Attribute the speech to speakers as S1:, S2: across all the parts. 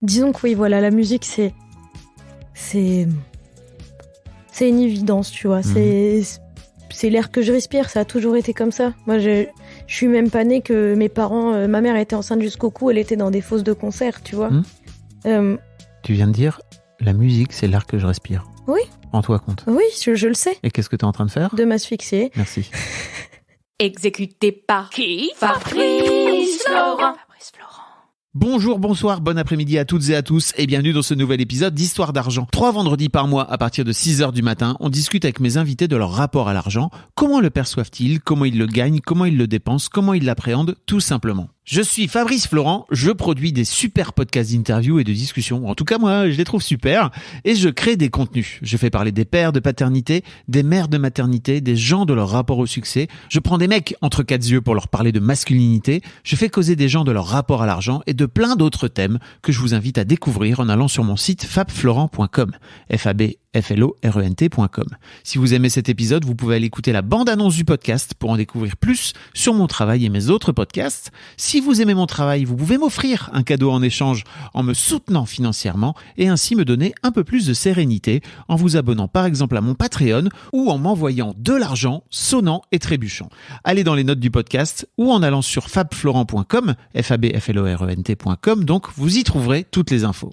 S1: Disons que oui, voilà, la musique, c'est une évidence, tu vois. C'est l'air que je respire, ça a toujours été comme ça. Moi, je suis même pas née que mes parents... ma mère était enceinte jusqu'au cou, elle était dans des fosses de concert, tu vois.
S2: Tu viens de dire, la musique, c'est l'air que je respire.
S1: Oui.
S2: Rends-toi compte.
S1: Oui, je le sais.
S2: Et qu'est-ce que tu es en train de faire ?
S1: De m'asphyxier.
S2: Merci.
S3: Exécuté par qui ? Fabrice Florent.
S2: Bonjour, bonsoir, bon après-midi à toutes et à tous et bienvenue dans ce nouvel épisode d'Histoire d'argent. 3 vendredis par mois à partir de 6h du matin, on discute avec mes invités de leur rapport à l'argent, comment le perçoivent-ils, comment ils le gagnent, comment ils le dépensent, comment ils l'appréhendent, tout simplement. Je suis Fabrice Florent, je produis des super podcasts d'interviews et de discussions. En tout cas, moi, je les trouve super. Et je crée des contenus. Je fais parler des pères de paternité, des mères de maternité, des gens de leur rapport au succès. Je prends des mecs entre 4 yeux pour leur parler de masculinité. Je fais causer des gens de leur rapport à l'argent et de plein d'autres thèmes que je vous invite à découvrir en allant sur mon site fabflorent.com. FABFLORENT.com. Si vous aimez cet épisode, vous pouvez aller écouter la bande-annonce du podcast pour en découvrir plus sur mon travail et mes autres podcasts. Si vous aimez mon travail, vous pouvez m'offrir un cadeau en échange en me soutenant financièrement et ainsi me donner un peu plus de sérénité en vous abonnant par exemple à mon Patreon ou en m'envoyant de l'argent sonnant et trébuchant. Allez dans les notes du podcast ou en allant sur fabflorent.com, FABFLORENT.com, donc vous y trouverez toutes les infos.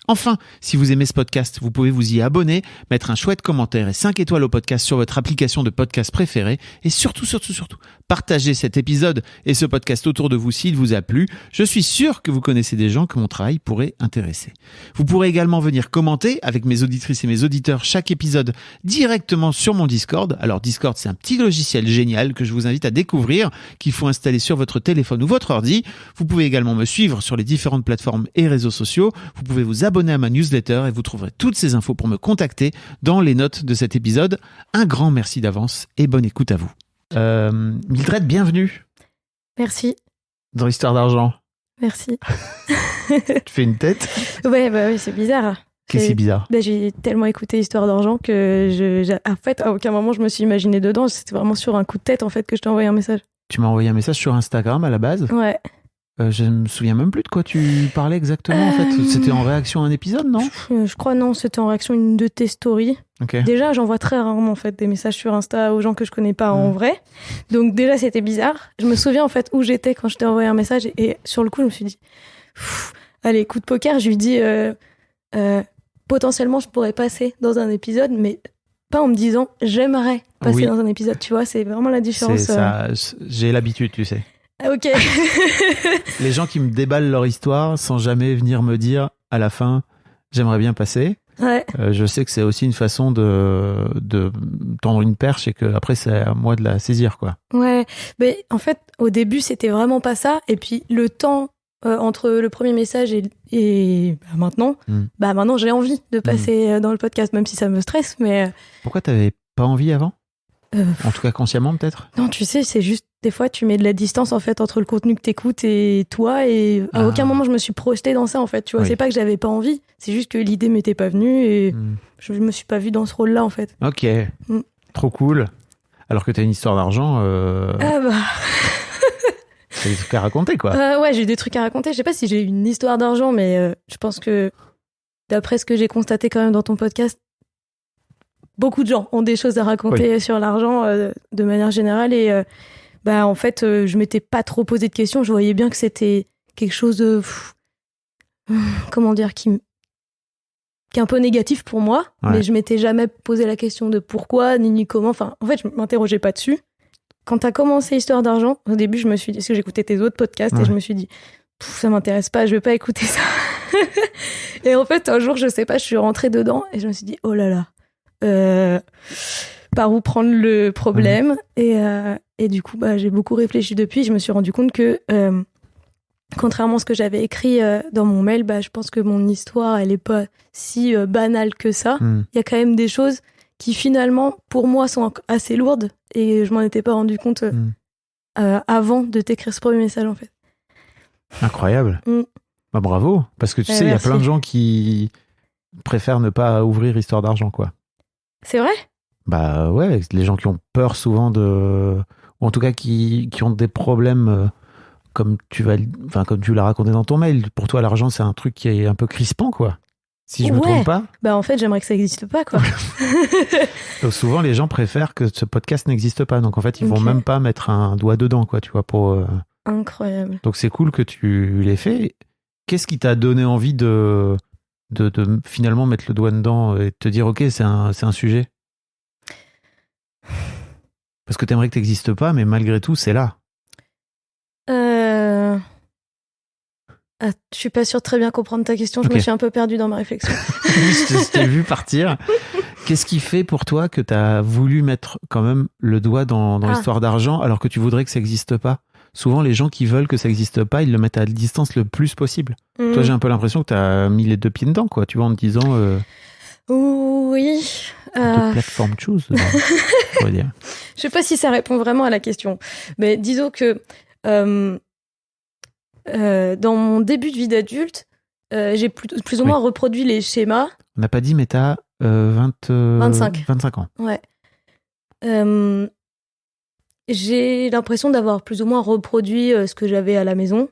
S2: Enfin, si vous aimez ce podcast, vous pouvez vous y abonner, mettre un chouette commentaire et 5 étoiles au podcast sur votre application de podcast préférée et surtout, partagez cet épisode et ce podcast autour de vous s'il vous a plu. Je suis sûr que vous connaissez des gens que mon travail pourrait intéresser. Vous pourrez également venir commenter avec mes auditrices et mes auditeurs chaque épisode directement sur mon Discord. Alors Discord, c'est un petit logiciel génial que je vous invite à découvrir, qu'il faut installer sur votre téléphone ou votre ordi. Vous pouvez également me suivre sur les différentes plateformes et réseaux sociaux. Vous pouvez vous abonner à ma newsletter et vous trouverez toutes ces infos pour me contacter dans les notes de cet épisode. Un grand merci d'avance et bonne écoute à vous. Mildred, bienvenue.
S1: Merci.
S2: Dans l'Histoire d'argent.
S1: Merci.
S2: Tu fais une tête ?
S1: Ouais, bah oui, c'est bizarre.
S2: Qu'est-ce qui est bizarre ?
S1: J'ai tellement écouté Histoire d'argent que en fait, à aucun moment je me suis imaginé dedans. C'était vraiment sur un coup de tête en fait que je t'ai envoyé un message.
S2: Tu m'as envoyé un message sur Instagram à la base ?
S1: Ouais.
S2: Je me souviens même plus de quoi tu parlais exactement en fait. C'était en réaction à un épisode, non ?
S1: Je crois non, c'était en réaction à une de tes stories.
S2: Okay.
S1: Déjà, j'envoie très rarement en fait des messages sur Insta aux gens que je connais pas en vrai. Donc déjà, c'était bizarre. Je me souviens en fait où j'étais quand je t'ai envoyé un message et sur le coup, je me suis dit, allez, coup de poker. Je lui dis potentiellement, je pourrais passer dans un épisode, mais pas en me disant j'aimerais passer dans un épisode. Tu vois, c'est vraiment la différence.
S2: C'est ça. J'ai l'habitude, tu sais.
S1: Ok.
S2: Les gens qui me déballent leur histoire sans jamais venir me dire à la fin j'aimerais bien passer.
S1: Ouais.
S2: Je sais que c'est aussi une façon de tendre une perche et que après c'est à moi de la saisir, quoi.
S1: Ouais. Mais en fait, au début, c'était vraiment pas ça. Et puis le temps entre le premier message et maintenant, maintenant j'ai envie de passer dans le podcast, même si ça me stresse. Mais
S2: pourquoi t'avais pas envie avant ? En tout cas consciemment peut-être ?
S1: Non, tu sais, c'est juste des fois tu mets de la distance en fait entre le contenu que t'écoutes et toi, et à aucun moment je me suis projetée dans ça en fait, tu vois. Oui. C'est pas que j'avais pas envie, c'est juste que l'idée m'était pas venue et je me suis pas vue dans ce rôle-là en fait.
S2: Ok, trop cool. Alors que t'as une histoire d'argent.
S1: Ah bah.
S2: T'as des trucs à raconter quoi.
S1: Ouais, j'ai des trucs à raconter. Je sais pas si j'ai une histoire d'argent, mais je pense que d'après ce que j'ai constaté quand même dans ton podcast, beaucoup de gens ont des choses à raconter sur l'argent de manière générale et en fait je m'étais pas trop posé de questions. Je voyais bien que c'était quelque chose de comment dire qui est un peu négatif pour moi, mais je m'étais jamais posé la question de pourquoi ni comment. Enfin, en fait, je m'interrogeais pas dessus. Quand t'as commencé Histoire d'argent, au début je me suis dit, parce que j'écoutais tes autres podcasts et je me suis dit ça m'intéresse pas, je vais pas écouter ça. Et en fait un jour je sais pas, je suis rentrée dedans et je me suis dit oh là là. Par où prendre le problème et du coup j'ai beaucoup réfléchi depuis. Je me suis rendu compte que contrairement à ce que j'avais écrit dans mon mail, je pense que mon histoire elle est pas si banale que ça. Il y a quand même des choses qui finalement pour moi sont assez lourdes et je m'en étais pas rendu compte avant de t'écrire ce premier message en fait.
S2: Incroyable. Bravo, parce que tu sais il y a plein de gens qui préfèrent ne pas ouvrir Histoire d'argent quoi.
S1: C'est vrai ?
S2: Bah ouais, les gens qui ont peur souvent ou en tout cas qui ont des problèmes comme tu l'as raconté dans ton mail, pour toi, l'argent, c'est un truc qui est un peu crispant, quoi. Si je me trompe pas.
S1: Bah, en fait, j'aimerais que ça n'existe pas, quoi.
S2: Donc, souvent, les gens préfèrent que ce podcast n'existe pas. Donc, en fait, ils vont même pas mettre un doigt dedans, quoi, tu vois, pour...
S1: Incroyable.
S2: Donc, c'est cool que tu l'aies fait. Qu'est-ce qui t'a donné envie de finalement mettre le doigt dedans et de te dire, OK, c'est un sujet? Parce que t'aimerais que t'existes pas, mais malgré tout, c'est là.
S1: Je suis pas sûre de très bien comprendre ta question. Je me suis un peu perdue dans ma réflexion.
S2: Je t'ai vu partir. Qu'est-ce qui fait pour toi que t'as voulu mettre quand même le doigt dans l'histoire d'argent alors que tu voudrais que ça n'existe pas? Souvent, les gens qui veulent que ça n'existe pas, ils le mettent à distance le plus possible. Toi, j'ai un peu l'impression que t'as mis les deux pieds dedans, quoi. Tu vois, en te disant...
S1: Oui.
S2: De plateforme choose, on va dire.
S1: Je sais pas si ça répond vraiment à la question. Mais disons que... dans mon début de vie d'adulte, j'ai plus ou moins reproduit les schémas.
S2: On n'a pas dit, mais t'as 25 ans.
S1: Ouais. J'ai l'impression d'avoir plus ou moins reproduit ce que j'avais à la maison.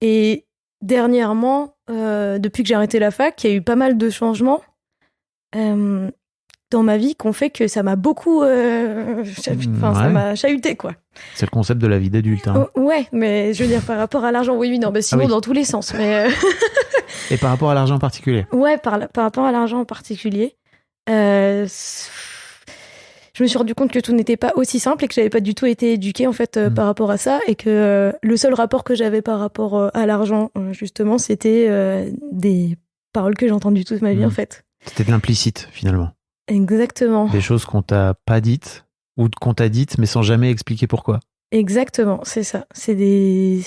S1: Et dernièrement, depuis que j'ai arrêté la fac, il y a eu pas mal de changements dans ma vie qui ont fait que ça m'a beaucoup... ça m'a chahuté, quoi.
S2: C'est le concept de la vie d'adulte. Hein.
S1: Ouais, mais je veux dire, par rapport à l'argent, oui, non, mais sinon, dans tous les sens. Mais
S2: Et par rapport à l'argent en particulier?
S1: Ouais, par rapport à l'argent en particulier. Je me suis rendu compte que tout n'était pas aussi simple et que j'avais pas du tout été éduquée, en fait, par rapport à ça. Et que le seul rapport que j'avais par rapport à l'argent, justement, c'était des paroles que j'ai entendues toute ma vie, en fait.
S2: C'était de l'implicite, finalement.
S1: Exactement.
S2: Des choses qu'on t'a pas dites ou qu'on t'a dites, mais sans jamais expliquer pourquoi.
S1: Exactement, c'est ça. C'est des...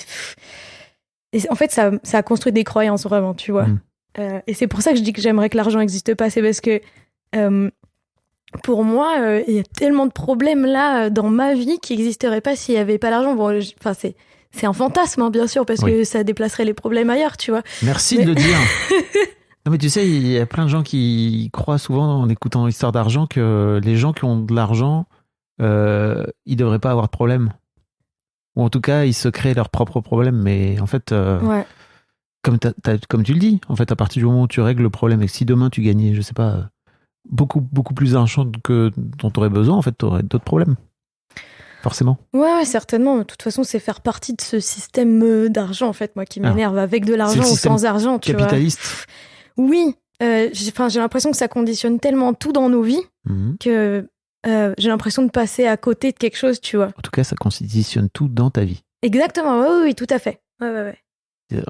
S1: Et en fait, ça a construit des croyances, vraiment, tu vois. Et c'est pour ça que je dis que j'aimerais que l'argent n'existe pas. C'est parce que, pour moi, il y a tellement de problèmes, là, dans ma vie qui n'existeraient pas s'il n'y avait pas l'argent. Bon, c'est un fantasme, hein, bien sûr, parce que ça déplacerait les problèmes ailleurs, tu vois.
S2: Merci de le dire. Non, mais tu sais, il y a plein de gens qui croient souvent, en écoutant l'histoire d'argent, que les gens qui ont de l'argent, ils devraient pas avoir de problème. Ou en tout cas, ils se créent leurs propres problèmes. Mais en fait, comme tu le dis, en fait, à partir du moment où tu règles le problème, et que si demain tu gagnais, je sais pas, beaucoup plus d'argent que dont tu aurais besoin, en fait, tu aurais d'autres problèmes. Forcément. Ouais,
S1: certainement. De toute façon, c'est faire partie de ce système d'argent, en fait, moi, qui m'énerve, avec de l'argent ou sans argent, tu vois.
S2: Capitaliste.
S1: Oui, j'ai l'impression que ça conditionne tellement tout dans nos vies que j'ai l'impression de passer à côté de quelque chose, tu vois.
S2: En tout cas, ça conditionne tout dans ta vie.
S1: Exactement, oui, tout à fait. Ouais.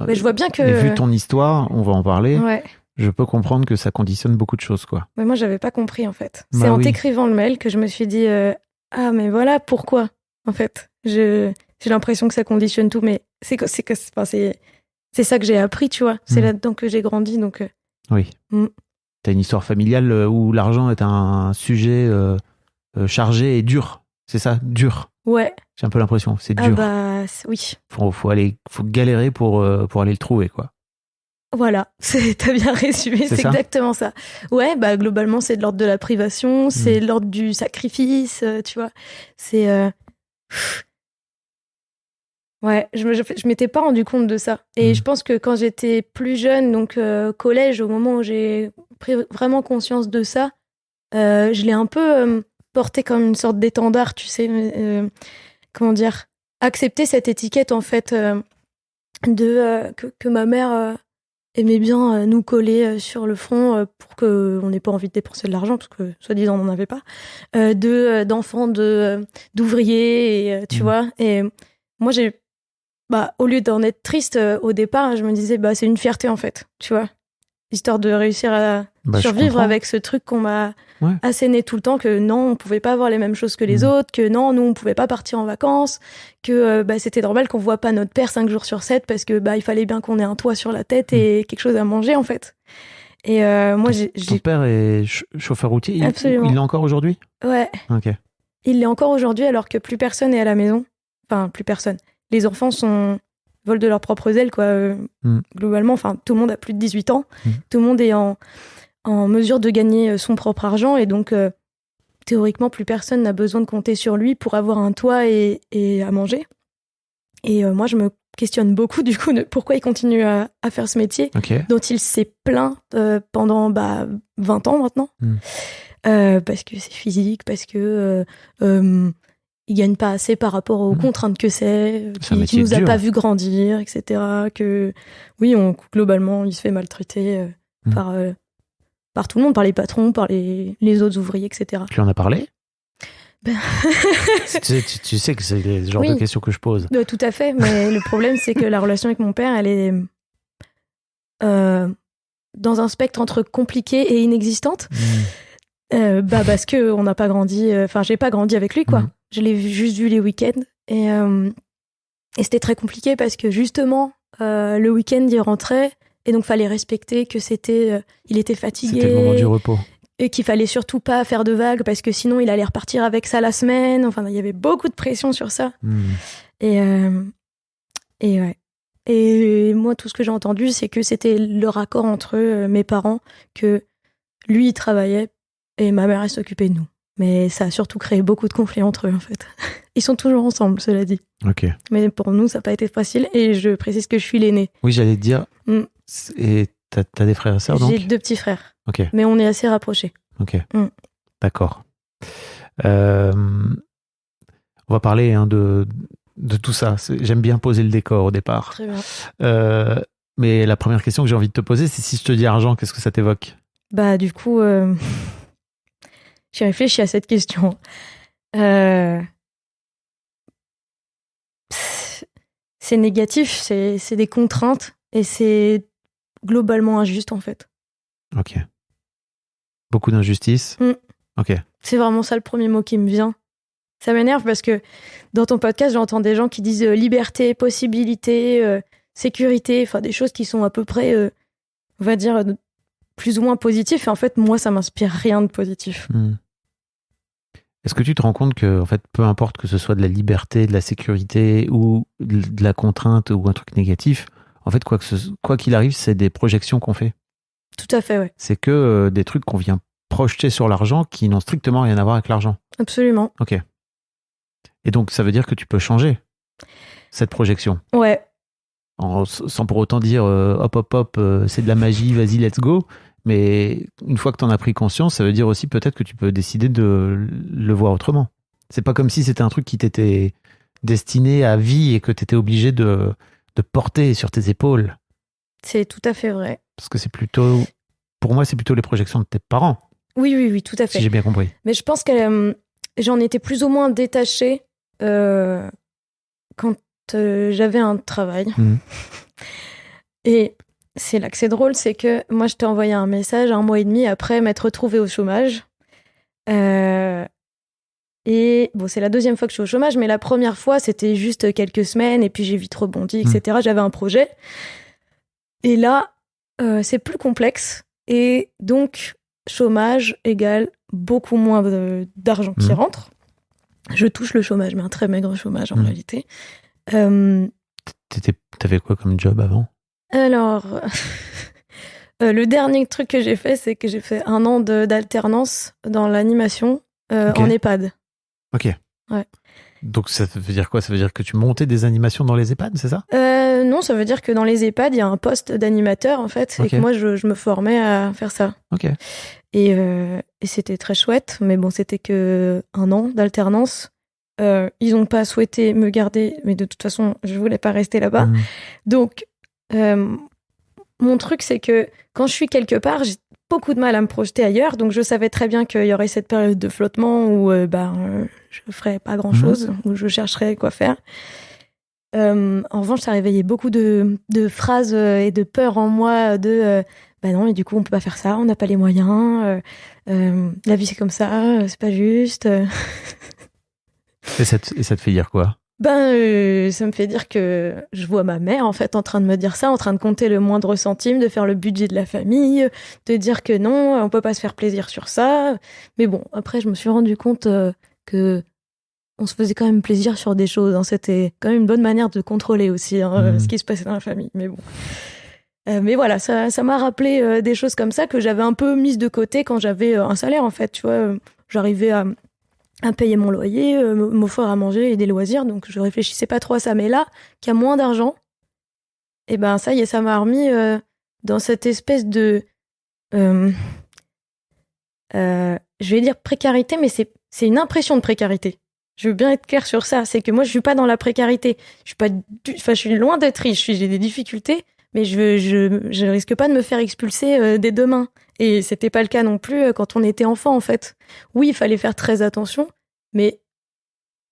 S1: Mais je vois bien que...
S2: Et vu ton histoire, on va en parler,
S1: ouais.
S2: Je peux comprendre que ça conditionne beaucoup de choses, quoi.
S1: Mais moi, j'avais pas compris, en fait. C'est en t'écrivant le mail que je me suis dit, ah, mais voilà, pourquoi, en fait. J'ai l'impression que ça conditionne tout, mais c'est ça que j'ai appris, tu vois. C'est là-dedans que j'ai grandi, donc...
S2: Oui. T'as une histoire familiale où l'argent est un sujet chargé et dur. C'est ça, dur. Ouais. J'ai un peu l'impression, c'est dur.
S1: Ah bah, oui.
S2: Faut galérer pour aller le trouver, quoi.
S1: Voilà, t'as bien résumé, c'est exactement ça. Ouais, bah globalement, c'est de l'ordre de la privation, c'est de l'ordre du sacrifice, tu vois. C'est... Ouais, je m'étais pas rendu compte de ça. Et je pense que quand j'étais plus jeune, donc collège, au moment où j'ai pris vraiment conscience de ça, je l'ai un peu porté comme une sorte d'étendard, tu sais, comment dire, accepter cette étiquette, en fait, que ma mère aimait bien nous coller sur le front pour qu'on n'ait pas envie de dépenser de l'argent, parce que, soi-disant, on n'en avait pas, d'enfants, d'ouvriers, et, tu vois. Et moi, au lieu d'en être triste au départ, je me disais, c'est une fierté, en fait, tu vois. Histoire de réussir à survivre avec ce truc qu'on m'a asséné tout le temps, que non, on pouvait pas avoir les mêmes choses que les autres, que non, nous, on pouvait pas partir en vacances, que c'était normal qu'on voit pas notre père 5 jours sur 7 parce que il fallait bien qu'on ait un toit sur la tête et quelque chose à manger, en fait. Et moi,
S2: Ton père est chauffeur routier.
S1: Absolument.
S2: Il l'est encore aujourd'hui? Ouais. Ok.
S1: Il l'est encore aujourd'hui, alors que plus personne est à la maison. Enfin, plus personne. Les enfants volent de leurs propres ailes, quoi. Globalement, enfin, tout le monde a plus de 18 ans. Tout le monde est en mesure de gagner son propre argent, et donc théoriquement, plus personne n'a besoin de compter sur lui pour avoir un toit et à manger. Et moi, je me questionne beaucoup du coup de pourquoi il continue à faire ce métier dont il s'est plaint pendant 20 ans maintenant. Parce que c'est physique, parce que il gagne pas assez par rapport aux contraintes que c'est, qui nous a pas vu grandir, etc. Que oui, globalement, il se fait maltraiter par tout le monde, par les patrons, par les autres ouvriers, etc.
S2: Tu en as parlé? Tu sais que c'est le genre de questions que je pose.
S1: Tout à fait, mais le problème, c'est que la relation avec mon père, elle est dans un spectre entre compliquée et inexistante. Parce que on n'a pas grandi, j'ai pas grandi avec lui, quoi. Je l'ai juste vu les week-ends et c'était très compliqué parce que justement le week-end il rentrait et donc fallait respecter que il était fatigué.
S2: C'était le moment du repos.
S1: Et qu'il fallait surtout pas faire de vagues parce que sinon il allait repartir avec ça la semaine. Enfin, il y avait beaucoup de pression sur ça. Et ouais. Et moi, tout ce que j'ai entendu, c'est que c'était le raccord entre mes parents, que lui, il travaillait et ma mère, elle s'occupait de nous. Mais ça a surtout créé beaucoup de conflits entre eux, en fait. Ils sont toujours ensemble, cela dit.
S2: Ok.
S1: Mais pour nous, ça n'a pas été facile. Et je précise que je suis l'aînée.
S2: Oui, j'allais te dire. Et t'as des frères et sœurs, donc?
S1: J'ai 2 petits frères.
S2: Ok.
S1: Mais on est assez rapprochés.
S2: Ok. D'accord. On va parler de tout ça. J'aime bien poser le décor au départ.
S1: Très bien.
S2: Mais la première question que j'ai envie de te poser, c'est si je te dis argent, qu'est-ce que ça t'évoque?
S1: Du coup, j'ai réfléchi à cette question. C'est négatif, c'est des contraintes et c'est globalement injuste en fait.
S2: Ok. Beaucoup d'injustice. Ok.
S1: C'est vraiment ça le premier mot qui me vient. Ça m'énerve parce que dans ton podcast, j'entends des gens qui disent liberté, possibilité, sécurité, enfin des choses qui sont à peu près, on va dire, plus ou moins positives. Et en fait, moi, ça m'inspire rien de positif.
S2: Est-ce que tu te rends compte que, en fait, peu importe que ce soit de la liberté, de la sécurité ou de la contrainte ou un truc négatif, en fait, quoi qu'il arrive, c'est des projections qu'on fait.
S1: Tout à fait, ouais.
S2: C'est que des trucs qu'on vient projeter sur l'argent qui n'ont strictement rien à voir avec l'argent.
S1: Absolument.
S2: Ok. Et donc, ça veut dire que tu peux changer cette projection.
S1: Ouais.
S2: Sans pour autant dire hop, c'est de la magie, vas-y, let's go. Mais une fois que tu en as pris conscience, ça veut dire aussi peut-être que tu peux décider de le voir autrement. C'est pas comme si c'était un truc qui t'était destiné à vie et que tu étais obligé de porter sur tes épaules.
S1: C'est tout à fait vrai.
S2: Parce que pour moi, c'est plutôt les projections de tes parents.
S1: Oui, tout à fait.
S2: Si j'ai bien compris.
S1: Mais je pense que j'en étais plus ou moins détachée quand j'avais un travail. Et c'est là que c'est drôle, c'est que moi, je t'ai envoyé un message 1 mois et demi après m'être retrouvée au chômage. Et bon, c'est la 2e fois que je suis au chômage, mais la première fois, c'était juste quelques semaines et puis j'ai vite rebondi, etc. J'avais un projet. Et là, c'est plus complexe. Et donc, chômage égale beaucoup moins d'argent qui rentre. Je touche le chômage, mais un très maigre chômage en réalité.
S2: T'avais quoi comme job avant?
S1: Alors, le dernier truc que j'ai fait, c'est que j'ai fait 1 an d'alternance dans l'animation en EHPAD.
S2: Ok.
S1: Ouais.
S2: Donc ça veut dire quoi? Ça veut dire que tu montais des animations dans les EHPAD, c'est ça?
S1: Non, ça veut dire que dans les EHPAD, il y a un poste d'animateur en fait, et que moi je me formais à faire ça.
S2: Ok.
S1: Et c'était très chouette, mais bon, c'était que 1 an d'alternance. Ils n'ont pas souhaité me garder, mais de toute façon, je voulais pas rester là-bas. Donc, mon truc, c'est que quand je suis quelque part, j'ai beaucoup de mal à me projeter ailleurs. Donc, je savais très bien qu'il y aurait cette période de flottement où je ferais pas grand-chose, où je chercherais quoi faire. En revanche, ça réveillait beaucoup de phrases et de peurs en moi de non, mais du coup, on peut pas faire ça, on n'a pas les moyens, la vie c'est comme ça, c'est pas juste.
S2: Et ça te fait dire quoi?
S1: Ça me fait dire que je vois ma mère en fait en train de me dire ça, en train de compter le moindre centime, de faire le budget de la famille, de dire que non, on peut pas se faire plaisir sur ça. Mais bon, après je me suis rendu compte que on se faisait quand même plaisir sur des choses. Hein. C'était quand même une bonne manière de contrôler aussi ce qui se passait dans la famille. Mais bon. Mais voilà, ça m'a rappelé des choses comme ça que j'avais un peu mises de côté quand j'avais un salaire en fait. Tu vois, j'arrivais à payer mon loyer, m'offrir à manger et des loisirs, donc je réfléchissais pas trop à ça. Mais là, qu'il y a moins d'argent, Et ben ça y est, ça m'a remis dans cette espèce de... je vais dire précarité, mais c'est une impression de précarité. Je veux bien être claire sur ça. C'est que moi, je suis pas dans la précarité. Je suis loin d'être riche. J'ai des difficultés, mais je risque pas de me faire expulser dès demain. Et c'était pas le cas non plus quand on était enfant, en fait. Oui, il fallait faire très attention, mais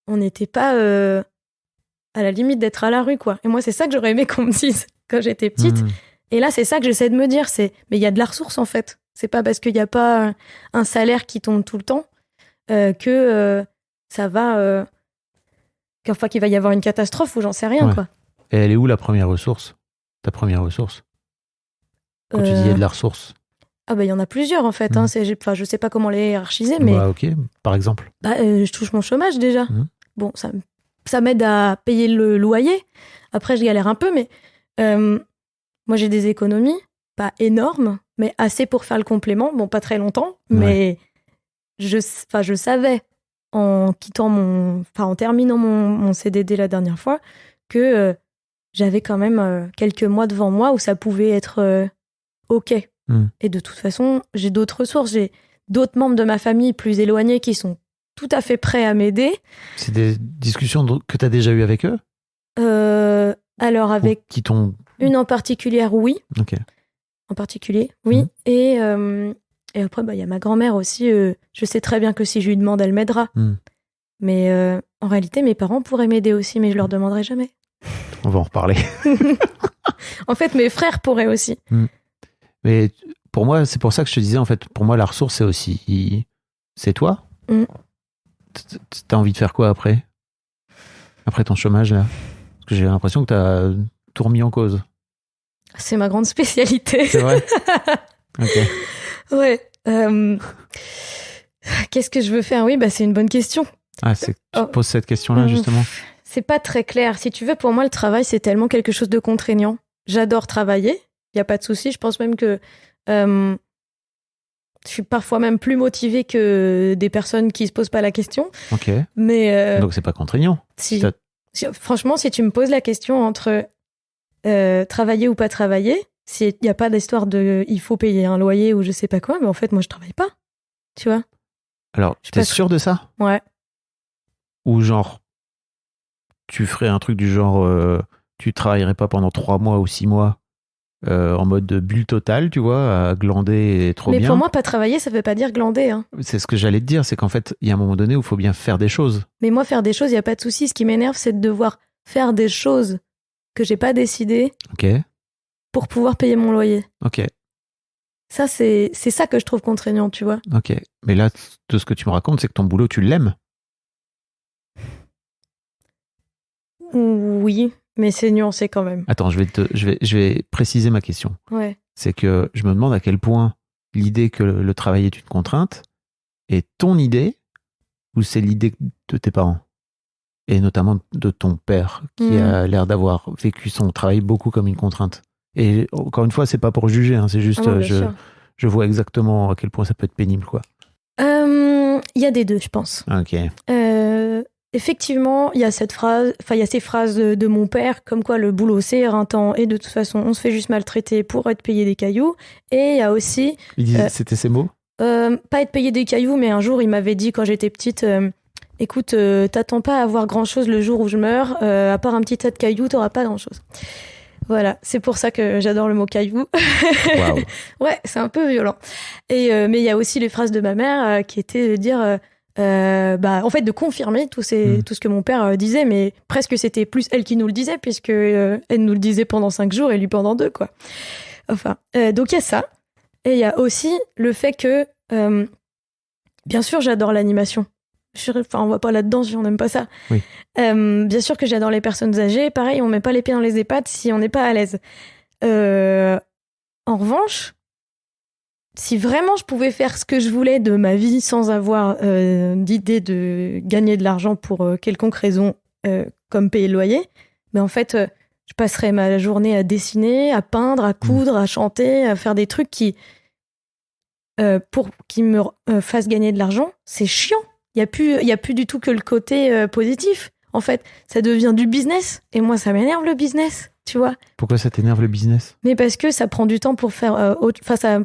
S1: on n'était pas à la limite d'être à la rue, quoi. Et moi, c'est ça que j'aurais aimé qu'on me dise quand j'étais petite. Et là, c'est ça que j'essaie de me dire. Mais il y a de la ressource, en fait. C'est pas parce qu'il n'y a pas un salaire qui tombe tout le temps que ça va... qu'il va y avoir une catastrophe ou j'en sais rien, quoi.
S2: Et elle est où la première ressource? Ta première ressource? Quand tu dis il y a de la ressource.
S1: Ah bah il y en a plusieurs, en fait. Je sais pas comment les hiérarchiser, mais...
S2: Bah ok, par exemple.
S1: Je touche mon chômage, déjà. Bon, ça m'aide à payer le loyer. Après, je galère un peu, mais... moi, j'ai des économies, pas énormes, mais assez pour faire le complément. Bon, pas très longtemps, mais je savais, en terminant mon CDD la dernière fois, que j'avais quand même quelques mois devant moi où ça pouvait être OK. Et de toute façon, j'ai d'autres ressources. J'ai d'autres membres de ma famille plus éloignés qui sont tout à fait prêts à m'aider. C'est
S2: des discussions que tu as déjà eues avec eux?
S1: Alors, avec une en particulier, oui.
S2: Ok.
S1: En particulier, oui. Et après, il y a ma grand-mère aussi. Je sais très bien que si je lui demande, elle m'aidera. Mais en réalité, mes parents pourraient m'aider aussi, mais je leur demanderai jamais.
S2: On va en reparler.
S1: En fait, mes frères pourraient aussi.
S2: Mais pour moi, c'est pour ça que je te disais, en fait, pour moi, la ressource, c'est aussi... C'est toi. T'as envie de faire quoi après? Après ton chômage, là? Parce que j'ai l'impression que t'as tout remis en cause.
S1: C'est ma grande spécialité.
S2: C'est vrai? Ok.
S1: Ouais. Qu'est-ce que je veux faire? Oui, c'est une bonne question.
S2: Ah, tu poses cette question-là, justement?
S1: C'est pas très clair. Si tu veux, pour moi, le travail, c'est tellement quelque chose de contraignant. J'adore travailler. Il n'y a pas de souci. Je pense même que je suis parfois même plus motivée que des personnes qui se posent pas la question.
S2: Ok.
S1: Mais
S2: donc, c'est pas contraignant?
S1: Franchement, si tu me poses la question entre travailler ou pas travailler, s'il n'y a pas d'histoire de il faut payer un loyer ou je sais pas quoi, mais en fait, moi, je travaille pas. Tu vois?
S2: Alors, t'es sûr de ça?
S1: Ouais.
S2: Ou genre, tu ferais un truc du genre, tu travaillerais pas pendant 3 mois ou 6 mois en mode bulle totale, tu vois, à glander et trop bien.
S1: Mais pour moi, pas travailler, ça veut pas dire glander. Hein.
S2: C'est ce que j'allais te dire, c'est qu'en fait, il y a un moment donné où il faut bien faire des choses.
S1: Mais moi, faire des choses, il n'y a pas de souci. Ce qui m'énerve, c'est de devoir faire des choses que j'ai pas décidées pour pouvoir payer mon loyer.
S2: Ok.
S1: Ça, c'est ça que je trouve contraignant, tu vois.
S2: Ok. Mais là, de ce que tu me racontes, c'est que ton boulot, tu l'aimes.
S1: Oui, mais c'est nuancé quand même.
S2: Attends, je vais préciser ma question.
S1: Ouais.
S2: C'est que je me demande à quel point l'idée que le travail est une contrainte est ton idée ou c'est l'idée de tes parents et notamment de ton père qui a l'air d'avoir vécu son travail beaucoup comme une contrainte. Et encore une fois, c'est pas pour juger, hein, c'est juste je vois exactement à quel point ça peut être pénible, quoi.
S1: Il y a des deux, je pense.
S2: Ok.
S1: Effectivement, il y a ces phrases de mon père, comme quoi le boulot c'est éreintant et de toute façon on se fait juste maltraiter pour être payé des cailloux. Et il y a aussi...
S2: C'était ces mots?
S1: Pas être payé des cailloux, mais un jour il m'avait dit quand j'étais petite, écoute, t'attends pas à avoir grand chose le jour où je meurs, à part un petit tas de cailloux, t'auras pas grand chose. Voilà, c'est pour ça que j'adore le mot caillou.
S2: Wow.
S1: Ouais, c'est un peu violent. Mais il y a aussi les phrases de ma mère qui étaient de dire... en fait, de confirmer tout ce que mon père disait, mais presque c'était plus elle qui nous le disait, puisque elle nous le disait pendant 5 jours et lui pendant 2, quoi. Enfin, donc il y a ça. Et il y a aussi le fait que, bien sûr, j'adore l'animation. On va pas là-dedans si on n'aime pas ça.
S2: Oui.
S1: Bien sûr que j'adore les personnes âgées. Pareil, on met pas les pieds dans les EHPAD si on n'est pas à l'aise. En revanche, si vraiment je pouvais faire ce que je voulais de ma vie sans avoir d'idée de gagner de l'argent pour quelconque raison, comme payer le loyer, en fait, je passerais ma journée à dessiner, à peindre, à coudre, à chanter, à faire des trucs qui me fassent gagner de l'argent. C'est chiant. Il y a plus du tout que le côté positif. En fait, ça devient du business. Et moi, ça m'énerve le business. tu vois.
S2: Pourquoi ça t'énerve le business?
S1: Mais parce que ça prend du temps pour faire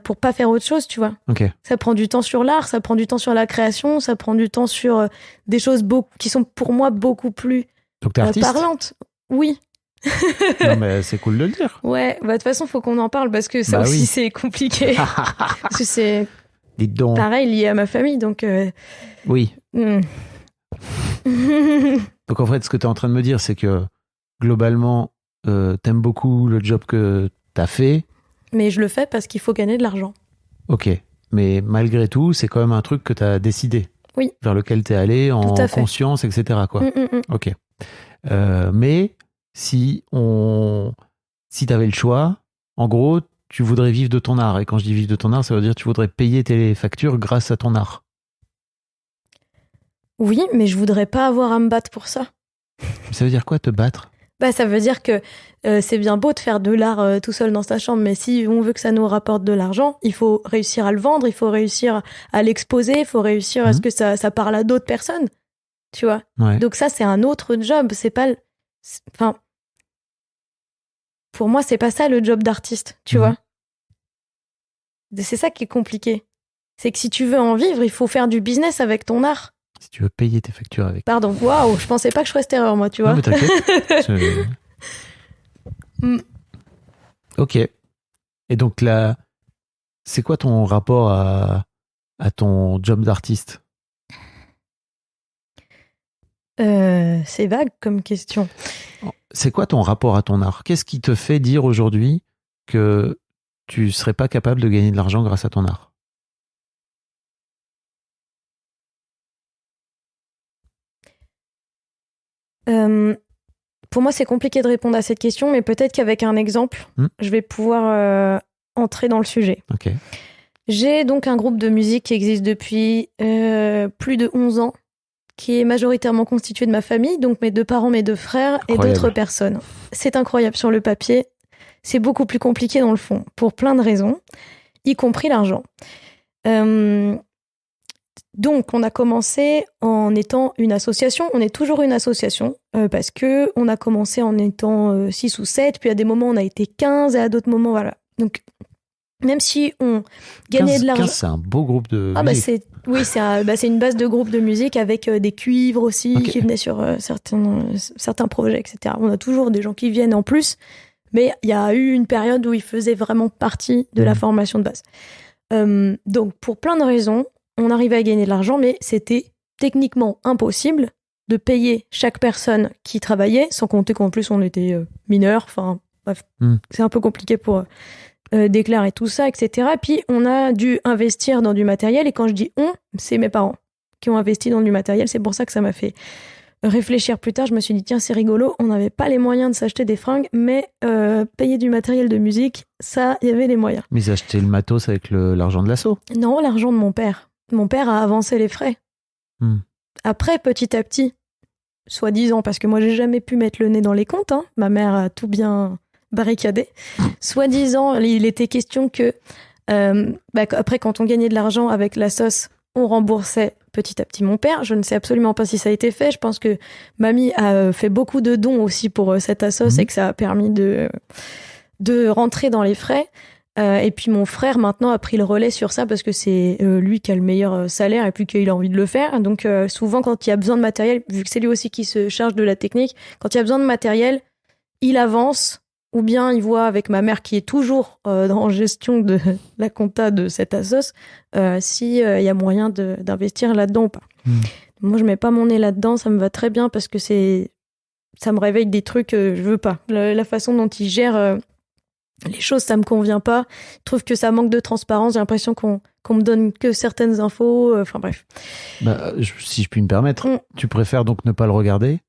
S1: pour pas faire autre chose, tu vois.
S2: Ok.
S1: Ça prend du temps sur l'art, ça prend du temps sur la création, ça prend du temps sur des choses qui sont pour moi beaucoup plus
S2: Donc t'es artiste?
S1: parlantes. Oui.
S2: Non, mais c'est cool de le dire.
S1: Ouais, bah de toute façon, faut qu'on en parle parce que ça aussi,
S2: oui.
S1: c'est compliqué. Parce que c'est
S2: Dites donc.
S1: pareil lié à ma famille, donc...
S2: Oui.
S1: hmm.
S2: Donc en fait, ce que t'es en train de me dire, c'est que globalement, t'aimes beaucoup le job que t'as fait.
S1: Mais je le fais parce qu'il faut gagner de l'argent.
S2: Ok. Mais malgré tout, c'est quand même un truc que t'as décidé.
S1: Oui.
S2: Vers lequel t'es allé en
S1: Tout à fait.
S2: conscience, etc. quoi. Ok. Mais si t'avais le choix, en gros, tu voudrais vivre de ton art. Et quand je dis vivre de ton art, ça veut dire que tu voudrais payer tes factures grâce à ton art.
S1: Oui, mais je voudrais pas avoir à me battre pour ça.
S2: Ça veut dire quoi, te battre?
S1: Bah, ça veut dire que c'est bien beau de faire de l'art tout seul dans sa chambre, mais si on veut que ça nous rapporte de l'argent, il faut réussir à le vendre, il faut réussir à l'exposer, il faut réussir à ce que ça parle à d'autres personnes, tu vois.
S2: Ouais.
S1: Donc ça, c'est un autre job, c'est pas... Enfin, pour moi, c'est pas ça le job d'artiste, tu vois. C'est ça qui est compliqué. C'est que si tu veux en vivre, il faut faire du business avec ton art.
S2: Si tu veux payer tes factures avec.
S1: Pardon, waouh, je pensais pas que je ferais cette erreur, moi, tu vois.
S2: Non, mais t'inquiète. Ok. Et donc là, c'est quoi ton rapport à ton job d'artiste?
S1: C'est vague comme question.
S2: C'est quoi ton rapport à ton art? Qu'est-ce qui te fait dire aujourd'hui que tu serais pas capable de gagner de l'argent grâce à ton art?
S1: Pour moi, c'est compliqué de répondre à cette question, mais peut-être qu'avec un exemple, je vais pouvoir entrer dans le sujet.
S2: Ok.
S1: J'ai donc un groupe de musique qui existe depuis plus de 11 ans, qui est majoritairement constitué de ma famille, donc mes 2 parents, mes 2 frères et d'autres personnes. C'est incroyable sur le papier, c'est beaucoup plus compliqué dans le fond, pour plein de raisons, y compris l'argent. Donc, on a commencé en étant une association. On est toujours une association parce que on a commencé en étant 6 ou 7, puis à des moments, on a été 15 et à d'autres moments, voilà. Donc, même si on gagnait de l'argent...
S2: 15, c'est un beau groupe de musique.
S1: C'est une base de groupe de musique avec des cuivres aussi qui venaient sur certains projets, etc. On a toujours des gens qui viennent en plus, mais il y a eu une période où ils faisaient vraiment partie de la formation de base. Donc, pour plein de raisons, on arrivait à gagner de l'argent, mais c'était techniquement impossible de payer chaque personne qui travaillait, sans compter qu'en plus on était mineurs. Enfin, bref, c'est un peu compliqué pour déclarer tout ça, etc. Et puis, on a dû investir dans du matériel. Et quand je dis on, c'est mes parents qui ont investi dans du matériel. C'est pour ça que ça m'a fait réfléchir plus tard. Je me suis dit, tiens, c'est rigolo, on n'avait pas les moyens de s'acheter des fringues, mais payer du matériel de musique, ça, il y avait les moyens.
S2: Mais ils achetaient le matos avec l'argent de l'asso?
S1: Non, l'argent de mon père. Mon père a avancé les frais. Après, petit à petit, soi-disant, parce que moi, j'ai jamais pu mettre le nez dans les comptes, hein. Ma mère a tout bien barricadé. Soi-disant, il était question que, après, quand on gagnait de l'argent avec la sauce, on remboursait petit à petit mon père. Je ne sais absolument pas si ça a été fait. Je pense que mamie a fait beaucoup de dons aussi pour cette assos et que ça a permis de rentrer dans les frais. Et puis mon frère maintenant a pris le relais sur ça parce que c'est lui qui a le meilleur salaire et puis qu'il a envie de le faire. Donc souvent quand il y a besoin de matériel, vu que c'est lui aussi qui se charge de la technique, quand il y a besoin de matériel, il avance ou bien il voit avec ma mère qui est toujours en gestion de la compta de cette assos s'il y a moyen d'investir là-dedans ou pas. Moi je mets pas mon nez là-dedans, ça me va très bien parce que ça me réveille des trucs je veux pas. La façon dont il gère les choses, ça me convient pas. Je trouve que ça manque de transparence. J'ai l'impression qu'on me donne que certaines infos. Enfin bref.
S2: Si je puis me permettre, tu préfères donc ne pas le regarder?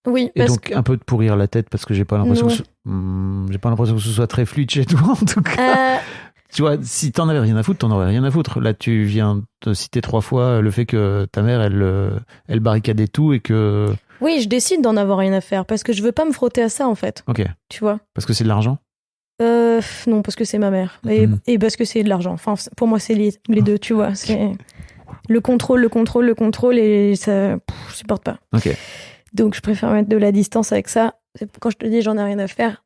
S1: Oui.
S2: Et donc un peu te pourrir la tête parce que j'ai pas l'impression que ce soit très fluide chez toi en tout cas. Tu vois, si t'en avais rien à foutre, t'en aurais rien à foutre. Là, tu viens de citer 3 fois le fait que ta mère, elle barricadait tout et que...
S1: Oui, je décide d'en avoir rien à faire parce que je veux pas me frotter à ça en fait.
S2: Ok.
S1: Tu vois. Parce
S2: que c'est de l'argent?
S1: Non, parce que c'est ma mère. Et parce que c'est de l'argent. Enfin, pour moi, c'est les deux, tu vois. C'est le contrôle, et ça, je supporte pas.
S2: Ok.
S1: Donc, je préfère mettre de la distance avec ça. Quand je te dis j'en ai rien à faire,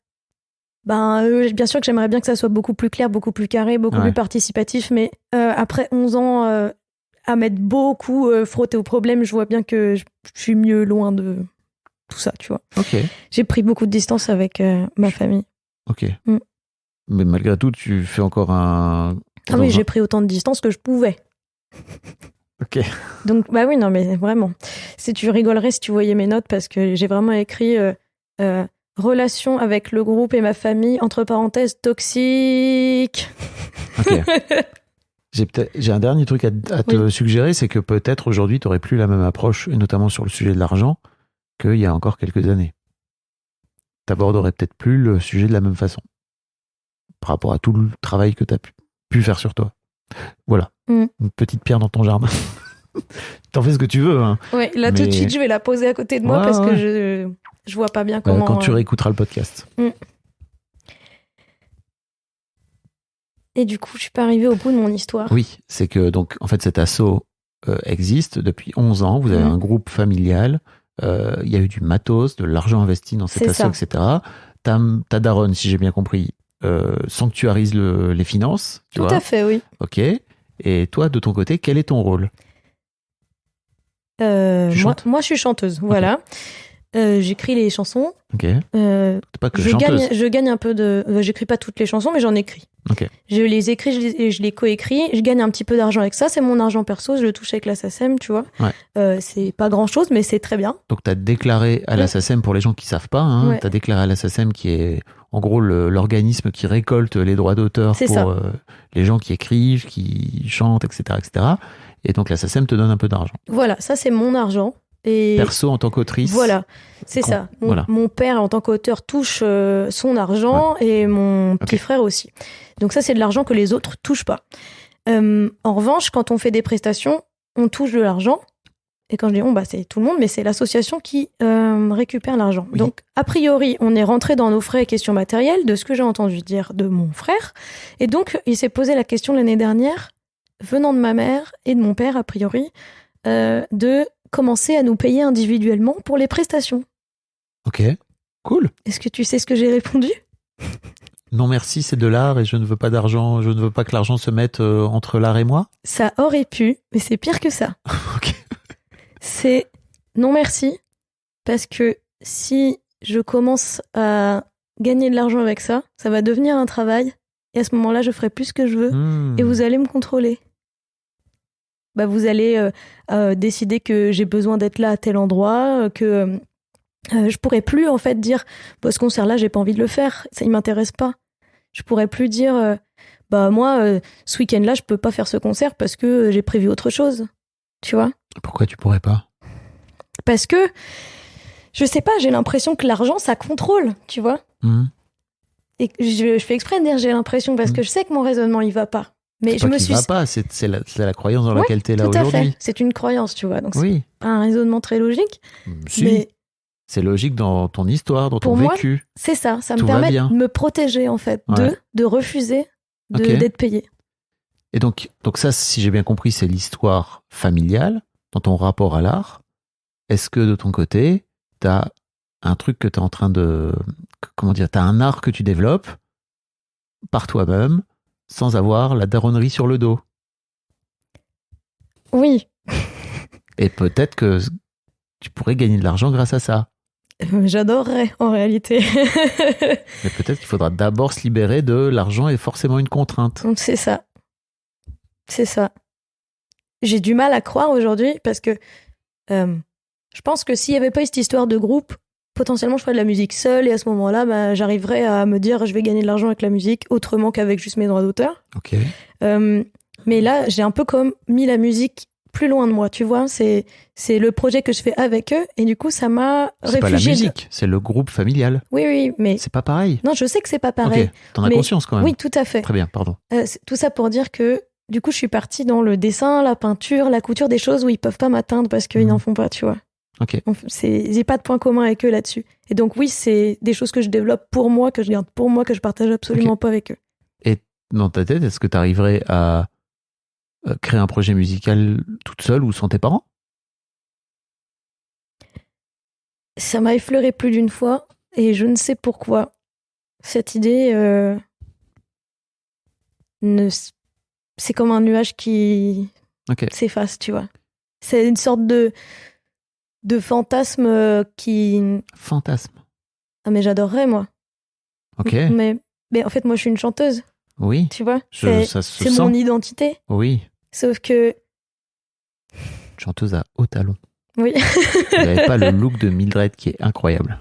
S1: Bien sûr que j'aimerais bien que ça soit beaucoup plus clair, beaucoup plus carré, beaucoup plus participatif, mais après 11 ans à m'être beaucoup frotté au problème, je vois bien que je suis mieux loin de tout ça, tu vois.
S2: Ok.
S1: J'ai pris beaucoup de distance avec ma famille.
S2: Ok. Mais malgré tout, tu fais encore un...
S1: Ah oui, j'ai pris autant de distance que je pouvais.
S2: Ok.
S1: Donc, oui, non, mais vraiment. Si tu rigolerais si tu voyais mes notes, parce que j'ai vraiment écrit relation avec le groupe et ma famille, entre parenthèses, toxique.
S2: Ok. J'ai un dernier truc à te suggérer, c'est que peut-être aujourd'hui, tu n'aurais plus la même approche, et notamment sur le sujet de l'argent, qu'il y a encore quelques années. Tu n'aborderais peut-être plus le sujet de la même façon, par rapport à tout le travail que tu as pu faire sur toi. Voilà. Une petite pierre dans ton jardin. T'en fais ce que tu veux. Hein.
S1: Ouais, là tout de suite, je vais la poser à côté de moi parce que je vois pas bien comment...
S2: Quand tu réécouteras le podcast.
S1: Et du coup, je suis pas arrivée au bout de mon histoire.
S2: Oui, c'est que donc en fait cet asso existe depuis 11 ans. Vous avez un groupe familial. Il y a eu du matos, de l'argent investi dans cet asso, etc. Ta daronne, si j'ai bien compris, sanctuarise les finances.
S1: Tout à fait, oui.
S2: Ok. Et toi, de ton côté, quel est ton rôle ?
S1: Moi, je suis chanteuse, voilà. J'écris les chansons.
S2: Ok. T'es pas que chanteuse.
S1: Je gagne un peu de... j'écris pas toutes les chansons, mais j'en écris.
S2: Ok.
S1: Je les écris, je les coécris. Je gagne un petit peu d'argent avec ça. C'est mon argent perso. Je le touche avec la SACEM, tu vois.
S2: Ouais.
S1: C'est pas grand-chose, mais c'est très bien.
S2: Donc, tu as déclaré à la SACEM, pour les gens qui savent pas, hein, tu as déclaré à la SACEM qui est en gros l'organisme qui récolte les droits d'auteur pour les gens qui écrivent, qui chantent, etc., etc. Et donc, la SACEM te donne un peu d'argent.
S1: Voilà, ça c'est mon argent. Et
S2: perso en tant qu'autrice.
S1: Voilà, c'est ça. Mon père en tant qu'auteur touche son argent et mon petit frère aussi. Donc ça, c'est de l'argent que les autres touchent pas. En revanche, quand on fait des prestations, on touche de l'argent. Et quand je dis on, c'est tout le monde, mais c'est l'association qui récupère l'argent. Oui. Donc, a priori, on est rentré dans nos frais et questions matérielles, de ce que j'ai entendu dire de mon frère. Et donc, il s'est posé la question l'année dernière, venant de ma mère et de mon père, a priori, de commencer à nous payer individuellement pour les prestations.
S2: Ok, cool.
S1: Est-ce que tu sais ce que j'ai répondu ?
S2: Non merci, c'est de l'art et je ne veux pas d'argent, je ne veux pas que l'argent se mette entre l'art et moi.
S1: Ça aurait pu, mais c'est pire que ça.
S2: Ok.
S1: C'est non merci, parce que si je commence à gagner de l'argent avec ça, ça va devenir un travail et à ce moment-là, je ferai plus ce que je veux et vous allez me contrôler. Vous allez décider que j'ai besoin d'être là à tel endroit, que je pourrais plus en fait dire ce concert-là, j'ai pas envie de le faire, ça ne m'intéresse pas. Je pourrais plus dire moi, ce week-end-là, je peux pas faire ce concert parce que j'ai prévu autre chose. Tu vois ?
S2: Pourquoi tu pourrais pas ?
S1: Parce que, je sais pas, j'ai l'impression que l'argent, ça contrôle, tu vois ? Et je fais exprès de dire j'ai l'impression parce que je sais que mon raisonnement, il va pas. Mais
S2: c'est pas qu'il va pas, c'est la croyance dans laquelle tu es là aujourd'hui.
S1: Tout à fait. C'est une croyance, tu vois. Donc c'est pas un raisonnement très logique.
S2: Si.
S1: Mais
S2: c'est logique dans ton histoire, dans ton
S1: vécu.
S2: Pour moi,
S1: c'est ça. Ça me permet de me protéger, en fait, de refuser d'être payé.
S2: Et donc ça, si j'ai bien compris, c'est l'histoire familiale dans ton rapport à l'art. Est-ce que de ton côté, tu as un truc que tu es en train de... Comment dire ? Tu as un art que tu développes par toi-même sans avoir la daronnerie sur le dos ?
S1: Oui.
S2: Et peut-être que tu pourrais gagner de l'argent grâce à ça.
S1: J'adorerais, en réalité.
S2: Mais peut-être qu'il faudra d'abord se libérer de l'argent est forcément une contrainte.
S1: C'est ça. C'est ça. J'ai du mal à croire aujourd'hui parce que je pense que s'il n'y avait pas eu cette histoire de groupe, potentiellement je ferais de la musique seule et à ce moment-là, j'arriverais à me dire je vais gagner de l'argent avec la musique autrement qu'avec juste mes droits d'auteur.
S2: Ok.
S1: Mais là, j'ai un peu comme mis la musique plus loin de moi, tu vois. C'est le projet que je fais avec eux et du coup, ça m'a réfugié.
S2: C'est pas la musique, c'est le groupe familial.
S1: Oui, mais...
S2: C'est pas pareil.
S1: Non, je sais que c'est pas pareil.
S2: Ok, t'en as conscience quand même.
S1: Oui, tout à fait.
S2: Très bien, pardon.
S1: Tout ça pour dire que du coup, je suis partie dans le dessin, la peinture, la couture, des choses où ils peuvent pas m'atteindre parce qu'ils n'en font pas, tu vois.
S2: Ok.
S1: J'ai pas de point commun avec eux là-dessus. Et donc oui, c'est des choses que je développe pour moi, que je garde pour moi, que je partage absolument pas avec eux.
S2: Et dans ta tête, est-ce que tu arriverais à créer un projet musical toute seule ou sans tes parents ? Ça
S1: m'a effleuré plus d'une fois et je ne sais pourquoi. cette idée, c'est comme un nuage qui s'efface, tu vois. C'est une sorte de fantasme qui...
S2: Fantasme.
S1: Ah, mais j'adorerais, moi.
S2: Ok.
S1: Mais en fait, moi, je suis une chanteuse.
S2: Oui.
S1: Tu vois,
S2: ça se
S1: c'est
S2: sent.
S1: mon identité.
S2: Oui.
S1: Sauf que...
S2: Chanteuse à haut talon.
S1: Oui.
S2: Vous n'avez pas le look de Mildred qui est incroyable.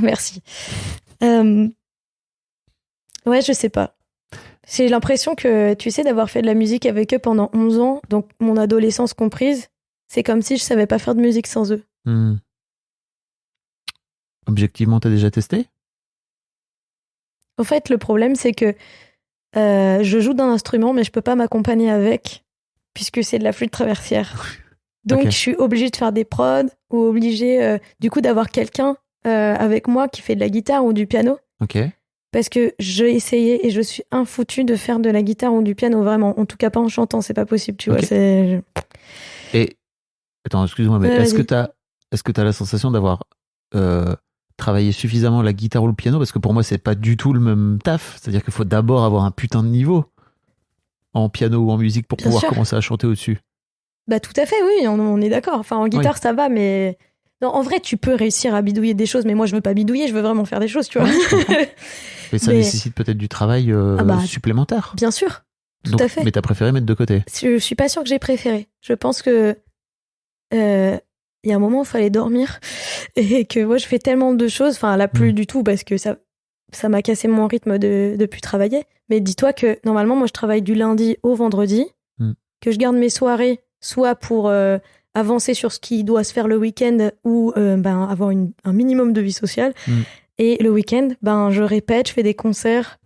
S1: Merci. Ouais, je sais pas. J'ai l'impression que, tu sais, d'avoir fait de la musique avec eux pendant 11 ans, donc mon adolescence comprise, c'est comme si je savais pas faire de musique sans eux.
S2: Objectivement, t'as déjà testé ?
S1: En fait, le problème, c'est que je joue d'un instrument, mais je peux pas m'accompagner avec, puisque c'est de la flûte traversière. Donc, je suis obligée de faire des prods, ou obligée, du coup, d'avoir quelqu'un avec moi qui fait de la guitare ou du piano.
S2: Ok.
S1: Parce que j'ai essayé et je suis infoutue de faire de la guitare ou du piano, vraiment. En tout cas, pas en chantant, c'est pas possible, tu vois.
S2: Et, attends, excuse-moi, mais est-ce que t'as la sensation d'avoir travaillé suffisamment la guitare ou le piano ? Parce que pour moi, c'est pas du tout le même taf. C'est-à-dire qu'il faut d'abord avoir un putain de niveau en piano ou en musique pour pouvoir commencer à chanter au-dessus.
S1: Bah, tout à fait, oui, on est d'accord. Enfin, en guitare, ça va, mais... Non, en vrai, tu peux réussir à bidouiller des choses, mais moi, je veux pas bidouiller, je veux vraiment faire des choses, tu vois.
S2: Mais ça nécessite peut-être du travail supplémentaire.
S1: Bien sûr, tout à fait.
S2: Mais t'as préféré mettre de côté ?
S1: Je suis pas sûre que j'ai préféré. Je pense que il y a un moment où il fallait dormir et que moi, je fais tellement de choses, enfin, là, plus du tout, parce que ça m'a cassé mon rythme de plus travailler. Mais dis-toi que, normalement, moi, je travaille du lundi au vendredi, que je garde mes soirées, soit pour... avancer sur ce qui doit se faire le week-end ou avoir un minimum de vie sociale. Et le week-end, je répète, je fais des concerts,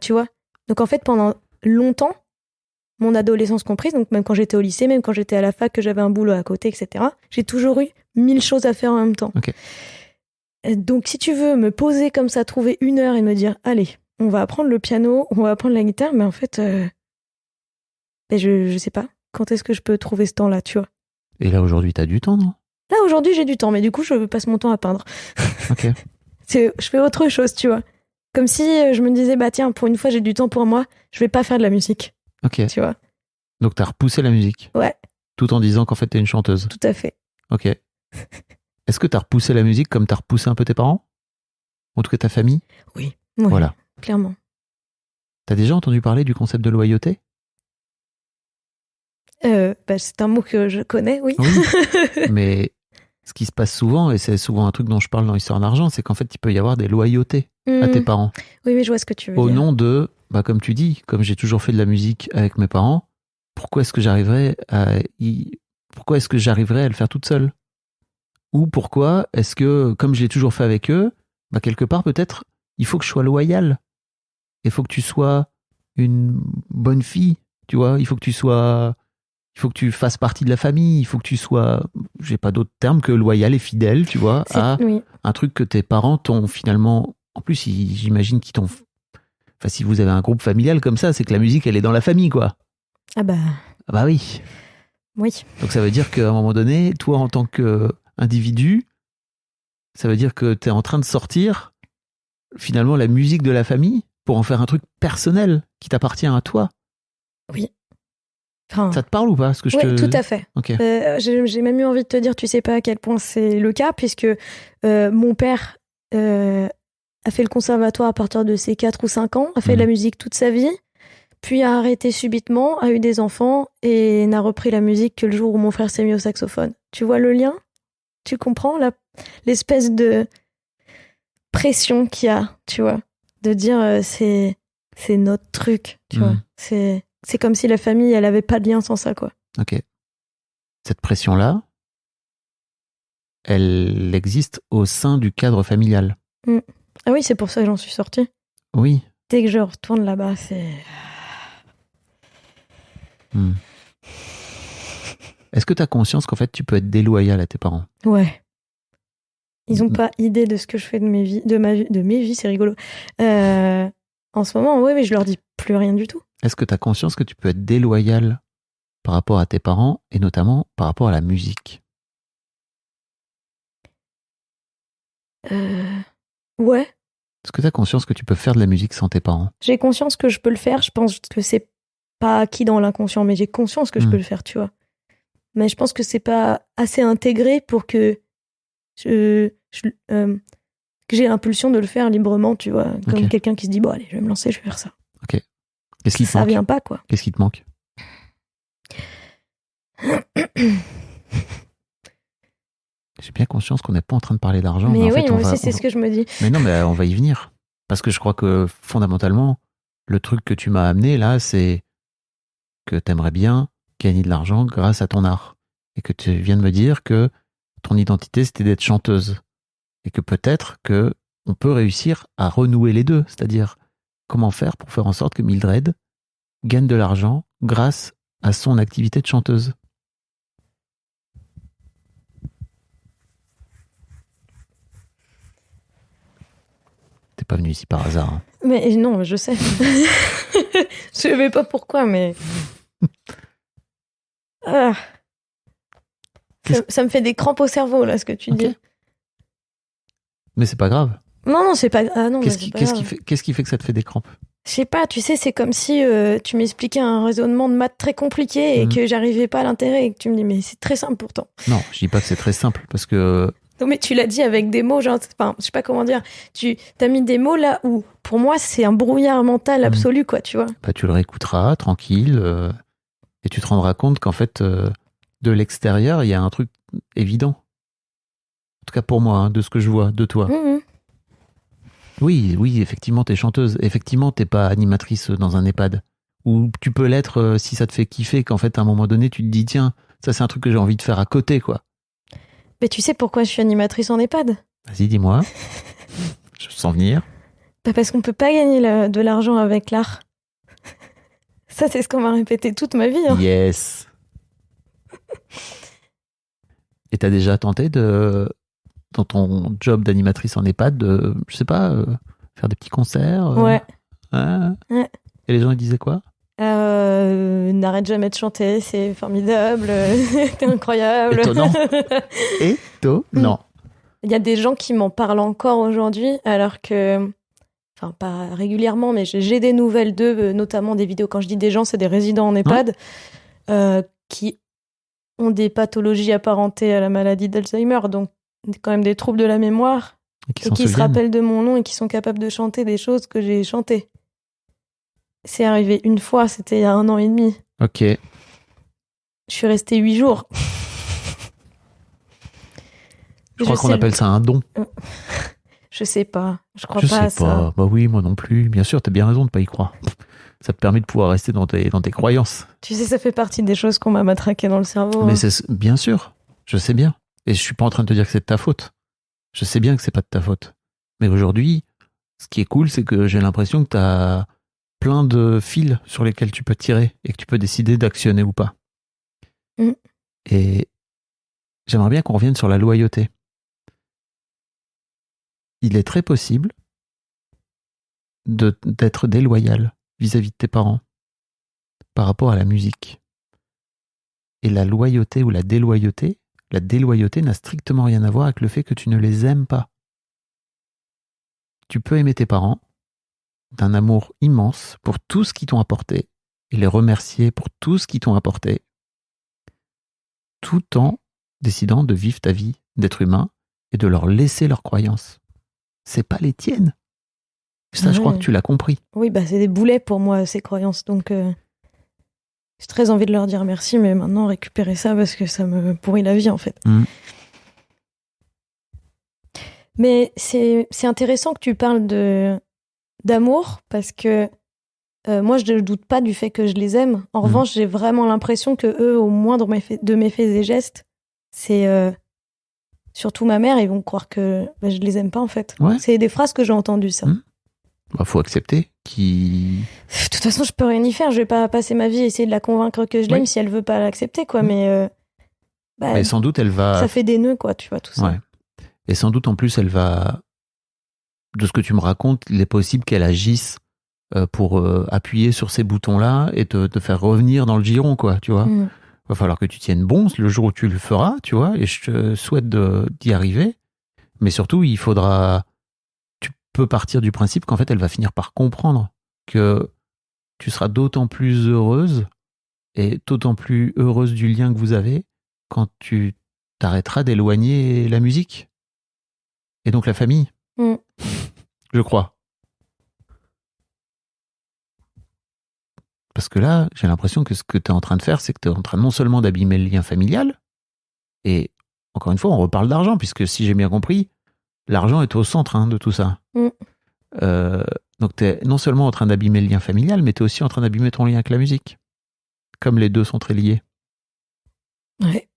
S1: tu vois. Donc en fait, pendant longtemps, mon adolescence comprise, donc même quand j'étais au lycée, même quand j'étais à la fac, que j'avais un boulot à côté, etc., j'ai toujours eu 1000 choses à faire en même temps. Donc si tu veux me poser comme ça, trouver 1 heure et me dire, allez, on va apprendre le piano, on va apprendre la guitare, mais en fait, je sais pas, quand est-ce que je peux trouver ce temps-là, tu vois.
S2: Et là, aujourd'hui, t'as du temps, non ?
S1: Là, aujourd'hui, j'ai du temps, mais du coup, je passe mon temps à peindre.
S2: Ok.
S1: Je fais autre chose, tu vois. Comme si je me disais, bah tiens, pour une fois, j'ai du temps pour moi, je vais pas faire de la musique.
S2: Ok.
S1: Tu vois.
S2: Donc, t'as repoussé la musique ?
S1: Ouais.
S2: Tout en disant qu'en fait, t'es une chanteuse ?
S1: Tout à fait.
S2: Ok. Est-ce que t'as repoussé la musique comme t'as repoussé un peu tes parents ? En tout cas, ta famille ?
S1: Oui.
S2: Voilà.
S1: Clairement.
S2: T'as déjà entendu parler du concept de loyauté ?
S1: C'est un mot que je connais, oui.
S2: Mais ce qui se passe souvent, et c'est souvent un truc dont je parle dans Histoire d'argent, c'est qu'en fait, il peut y avoir des loyautés à tes parents.
S1: Oui, je vois ce que tu veux dire.
S2: Au nom de, comme tu dis, comme j'ai toujours fait de la musique avec mes parents, pourquoi est-ce que j'arriverais à le faire toute seule ? Ou pourquoi est-ce que, comme j'ai toujours fait avec eux, quelque part, peut-être, il faut que je sois loyal. Il faut que tu sois une bonne fille, tu vois. Il faut que tu fasses partie de la famille. Il faut que tu sois, j'ai pas d'autre terme que loyal et fidèle, tu vois, à un truc que tes parents t'ont finalement... En plus, j'imagine qu'ils t'ont... Enfin, si vous avez un groupe familial comme ça, c'est que la musique, elle est dans la famille, quoi.
S1: Ah bah
S2: oui.
S1: Oui.
S2: Donc ça veut dire qu'à un moment donné, toi, en tant qu'individu, ça veut dire que t'es en train de sortir, finalement, la musique de la famille pour en faire un truc personnel qui t'appartient à toi.
S1: Oui. Enfin,
S2: ça te parle ou pas ce que je
S1: Oui, tout à fait.
S2: Okay.
S1: J'ai même eu envie de te dire, tu sais pas à quel point c'est le cas, puisque mon père a fait le conservatoire à partir de ses 4 ou 5 ans, a fait de la musique toute sa vie, puis a arrêté subitement, a eu des enfants et n'a repris la musique que le jour où mon frère s'est mis au saxophone. Tu vois le lien ? Tu comprends l'espèce de pression qu'il y a, tu vois, de dire c'est notre truc, tu vois. C'est comme si la famille, elle avait pas de lien sans ça, quoi.
S2: Ok. Cette pression-là, elle existe au sein du cadre familial.
S1: Ah oui, c'est pour ça que j'en suis sortie.
S2: Oui.
S1: Dès que je retourne là-bas, c'est...
S2: Est-ce que tu as conscience qu'en fait, tu peux être déloyal à tes parents ?
S1: Ouais. Ils ont pas idée de ce que je fais de mes vies, c'est rigolo. En ce moment, oui, mais je leur dis plus rien du tout.
S2: Est-ce que tu as conscience que tu peux être déloyal par rapport à tes parents et notamment par rapport à la musique ?
S1: Ouais,
S2: Est-ce que tu as conscience que tu peux faire de la musique sans tes parents?
S1: J'ai conscience que je peux le faire. Je pense que c'est pas acquis dans l'inconscient, mais j'ai conscience que je peux le faire, tu vois. Mais je pense que c'est pas assez intégré pour que que j'ai l'impulsion de le faire librement, tu vois. Comme quelqu'un qui se dit, bon, allez, je vais me lancer, je vais faire ça.
S2: Ok. Qu'est-ce qui te
S1: ça
S2: manque?
S1: Vient pas, quoi.
S2: Qu'est-ce qui te manque? J'ai bien conscience qu'on n'est pas en train de parler d'argent.
S1: Mais
S2: en
S1: oui,
S2: fait,
S1: moi aussi, c'est ce que je me dis.
S2: Mais non, mais on va y venir. Parce que je crois que fondamentalement, le truc que tu m'as amené là, c'est que t'aimerais bien gagner de l'argent grâce à ton art. Et que tu viens de me dire que ton identité, c'était d'être chanteuse. Et que peut-être que on peut réussir à renouer les deux. C'est-à-dire, comment faire pour faire en sorte que Mildred gagne de l'argent grâce à son activité de chanteuse. T'es pas venu ici par hasard. Hein.
S1: Mais non, je sais. Je sais pas pourquoi, mais... Ça me fait des crampes au cerveau, là, ce que tu dis.
S2: Mais c'est pas grave.
S1: Non, c'est pas... Ah non,
S2: qu'est-ce qui fait que ça te fait des crampes?
S1: Je sais pas, tu sais, c'est comme si tu m'expliquais un raisonnement de maths très compliqué et que j'arrivais pas à l'intégrer et que tu me dis, mais c'est très simple pourtant.
S2: Non, je dis pas que c'est très simple parce que...
S1: Non, mais tu l'as dit avec des mots, genre, enfin, je sais pas comment dire. Tu t'as mis des mots là où, pour moi, c'est un brouillard mental absolu, quoi, tu vois.
S2: Bah, tu le réécouteras, tranquille, et tu te rendras compte qu'en fait, de l'extérieur, il y a un truc évident. En tout cas pour moi, hein, de ce que je vois de toi. Oui, effectivement, t'es chanteuse. Effectivement, t'es pas animatrice dans un EHPAD. Ou tu peux l'être si ça te fait kiffer, qu'en fait, à un moment donné, tu te dis, tiens, ça c'est un truc que j'ai envie de faire à côté, quoi.
S1: Mais tu sais pourquoi je suis animatrice en EHPAD?
S2: Vas-y, dis-moi. Je sens venir.
S1: Bah parce qu'on peut pas gagner de l'argent avec l'art. Ça, c'est ce qu'on m'a répété toute ma vie. Hein.
S2: Yes. Et t'as déjà tenté dans ton job d'animatrice en EHPAD, je sais pas, faire des petits concerts?
S1: Ouais.
S2: Ouais. Et les gens, ils disaient quoi?
S1: N'arrête jamais de chanter, c'est formidable, t'es incroyable.
S2: Étonnant. Étonnant.
S1: Il y a des gens qui m'en parlent encore aujourd'hui, alors que, enfin pas régulièrement, mais j'ai des nouvelles d'eux, notamment des vidéos. Quand je dis des gens, c'est des résidents en EHPAD qui ont des pathologies apparentées à la maladie d'Alzheimer, donc quand même des troubles de la mémoire, et qui se rappellent de mon nom et qui sont capables de chanter des choses que j'ai chantées. C'est arrivé une fois, c'était il y a 1 an et demi.
S2: Ok.
S1: Je suis restée 8 jours.
S2: Je crois qu'on appelle ça un don.
S1: Je sais pas. Je crois pas à ça.
S2: Bah oui, moi non plus. Bien sûr, t'as bien raison de pas y croire. Ça te permet de pouvoir rester dans tes croyances.
S1: Tu sais, ça fait partie des choses qu'on m'a matraqué dans le cerveau.
S2: Mais c'est bien sûr. Je sais bien. Et je suis pas en train de te dire que c'est de ta faute. Je sais bien que c'est pas de ta faute. Mais aujourd'hui, ce qui est cool, c'est que j'ai l'impression que t'as plein de fils sur lesquels tu peux tirer et que tu peux décider d'actionner ou pas. Et j'aimerais bien qu'on revienne sur la loyauté. Il est très possible d'être déloyal vis-à-vis de tes parents par rapport à la musique. Et la loyauté ou la déloyauté n'a strictement rien à voir avec le fait que tu ne les aimes pas. Tu peux aimer tes parents d'un amour immense pour tout ce qu'ils t'ont apporté et les remercier pour tout ce qu'ils t'ont apporté, tout en décidant de vivre ta vie d'être humain et de leur laisser leurs croyances. C'est pas les tiennes. Ça, je crois que tu l'as compris.
S1: Oui, bah c'est des boulets pour moi, ces croyances. Donc, j'ai très envie de leur dire merci, mais maintenant, récupérer ça parce que ça me pourrit la vie, en fait. Mais c'est intéressant que tu parles d'amour, parce que moi, je ne doute pas du fait que je les aime. En revanche, j'ai vraiment l'impression que eux, au moindre de mes faits et gestes, c'est... surtout ma mère, ils vont croire que je les aime pas, en fait.
S2: Ouais.
S1: C'est des phrases que j'ai entendues, ça.
S2: Bah, faut accepter
S1: De toute façon, je peux rien y faire. Je vais pas passer ma vie à essayer de la convaincre que je l'aime si elle veut pas l'accepter, quoi. Mais
S2: sans doute, elle va...
S1: Ça fait des nœuds, quoi, tu vois, tout ça.
S2: Ouais. Et sans doute, en plus, elle va... De ce que tu me racontes, il est possible qu'elle agisse pour appuyer sur ces boutons-là et te faire revenir dans le giron, quoi, tu vois. Va falloir que tu tiennes bon le jour où tu le feras, tu vois, et je te souhaite d'y arriver. Mais surtout, il faudra... peux partir du principe qu'en fait, elle va finir par comprendre que tu seras d'autant plus heureuse et d'autant plus heureuse du lien que vous avez quand tu t'arrêteras d'éloigner la musique. Et donc la famille. Je crois. Parce que là, j'ai l'impression que ce que tu es en train de faire, c'est que tu es en train non seulement d'abîmer le lien familial, et encore une fois, on reparle d'argent, puisque si j'ai bien compris, l'argent est au centre de tout ça. Donc tu es non seulement en train d'abîmer le lien familial, mais tu es aussi en train d'abîmer ton lien avec la musique. Comme les deux sont très liés.
S1: Ouais.